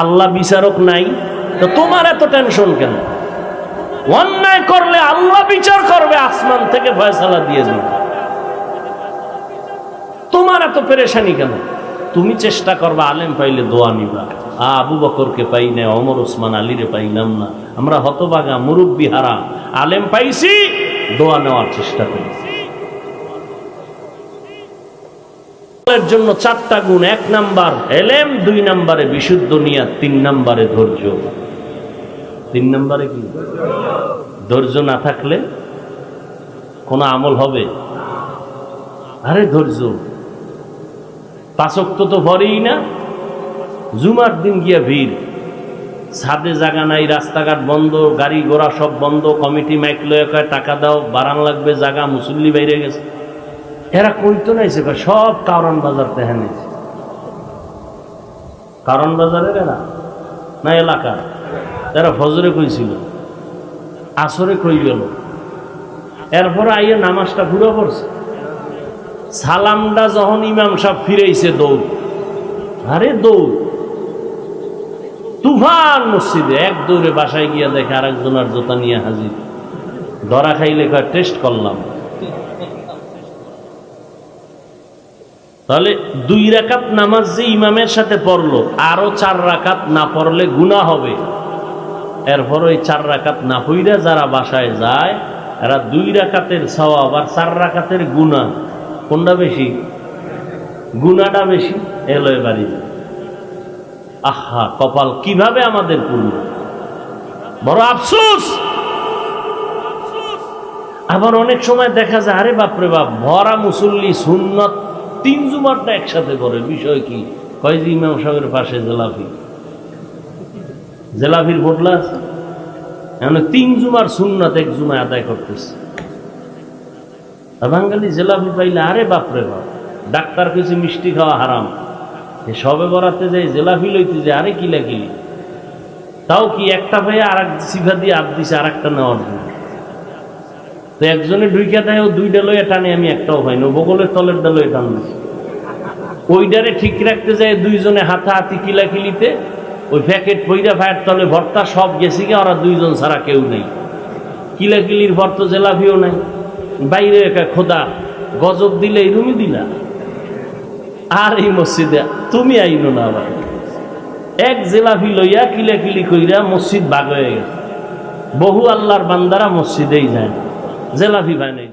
আল্লাহ বিচারক নাই, তো তোমার এত টেনশন কেন? অন্যায় করলে আল্লাহ বিচার করবে, আসমান থেকে ফয়সালা দিয়ে যাবে। তোমার এত পেরেশানি কেন? তুমি চেষ্টা করবা, আলেম পাইলে দোয়া নিবা। আবু বকরকে পাই না, ওমর ওসমান আলীরে পাইলাম না, আমরা হতবাগা মুরব্বি হারা, আলেম পাইছি, দোয়া নেওয়ার চেষ্টা করি। জন্য 4টা গুণ: 1 নাম্বার এলেম, 2 নাম্বারে বিশুদ্ধ নিয়াত, 3 নাম্বারে ধৈর্য। 3 নাম্বারে কি? ধৈর্য না থাকলে কোন আমল হবে? আরে ধৈর্য, 5 ওয়াক্ত তো পড়েই না, জুমার দিন গিয়া ভিড়, ছাদে জায়গা নাই, রাস্তাঘাট বন্ধ, গাড়ি ঘোড়া সব বন্ধ, কমিটি মাইক লয়ে কয় টাকা দাও, বাড়ান লাগবে জায়গা, মুসল্লি বাইরে গেছে। এরা কইতো নাইছে, সব কারণ বাজার থেকে নিয়েছে। কারণ বাজারের এরা না এলাকা, এরা ফজরে কইছিল, আসরে কই গেল, এরপরে আইয়া নামাজটা ঘুরে পড়ছে। সালামটা যখন ইমাম সাহেব ফিরেছে, দৌড়, আরে দৌড়, তুফান মসজিদে। এক দৌড়ে বাসায় গিয়া দেখে আরেকজনের জোতা নিয়ে হাজির। ধরা খাইলে কয় টেস্ট করলাম। তাহলে 2 রাকাত নামাজ যে ইমামের সাথে পড়লো, আরো 4 রাকাত না পড়লে গুনাহ হবে। এরপর ওই 4 রাকাত না পইরা যারা বাসায় যায়, এরা 2 রাকাতের সওয়াব আর 4 রাকাতের গুনাহ, কোনটা বেশি? গুনাহটা বেশি। এলো বাড়ি। আহা, কপাল কিভাবে আমাদের পুরো! বড় আফসোস, আবার অনেক সময় দেখা যায় আরে বাপরে বাপ ভরা মুসল্লি সুন্নত 3 জুমারটা একসাথে করে, বিষয় কি? কয় যে ইমাম সাহেবের পাশে জেলাফির বদলা আছে, এখন 3 জুমার সুন্নত 1 জুমায় আদায় করতেছে। বাঙালি জেলাফি পাইলে আরে বাপরে বাপ, ডাক্তার কিছু মিষ্টি খাওয়া হারাম, সবে বরাতে যাই জেলাফি লইতে যায় আরে কিলাকিলি, তাও কি একটা ভাই আর এক সিফা দিয়ে আপ দিছে আর একটা নেওয়ার জন্য। তো একজনে ঢুইকা দেয় ও 2টা লইয়া টানে, আমি একটাও পাই না, বগলের তলের ডা লইয়া টান, ওইটারে ঠিক রাখতে যায় 2 জনে হাতাহাতি কিলাকিলিতে, ওই প্যাকেট পইরা ফায়ার তলে ভর্তা, সব গেছি গে, ওরা 2 জন ছাড়া কেউ নেই, কিলাকিলির ভর তো জেলাফিও নাই, বাইরে একা খোদা গজব দিলে এই রুমি দিলা, আর এই মসজিদে তুমি আইনো না, আবার এক জেলাফি লইয়া কিলাকিলি কইরা মসজিদ ভাগ হয়ে গেছে, বহু আল্লাহর বান্দারা মসজিদেই যায়, জেলাফি ভাই নাই।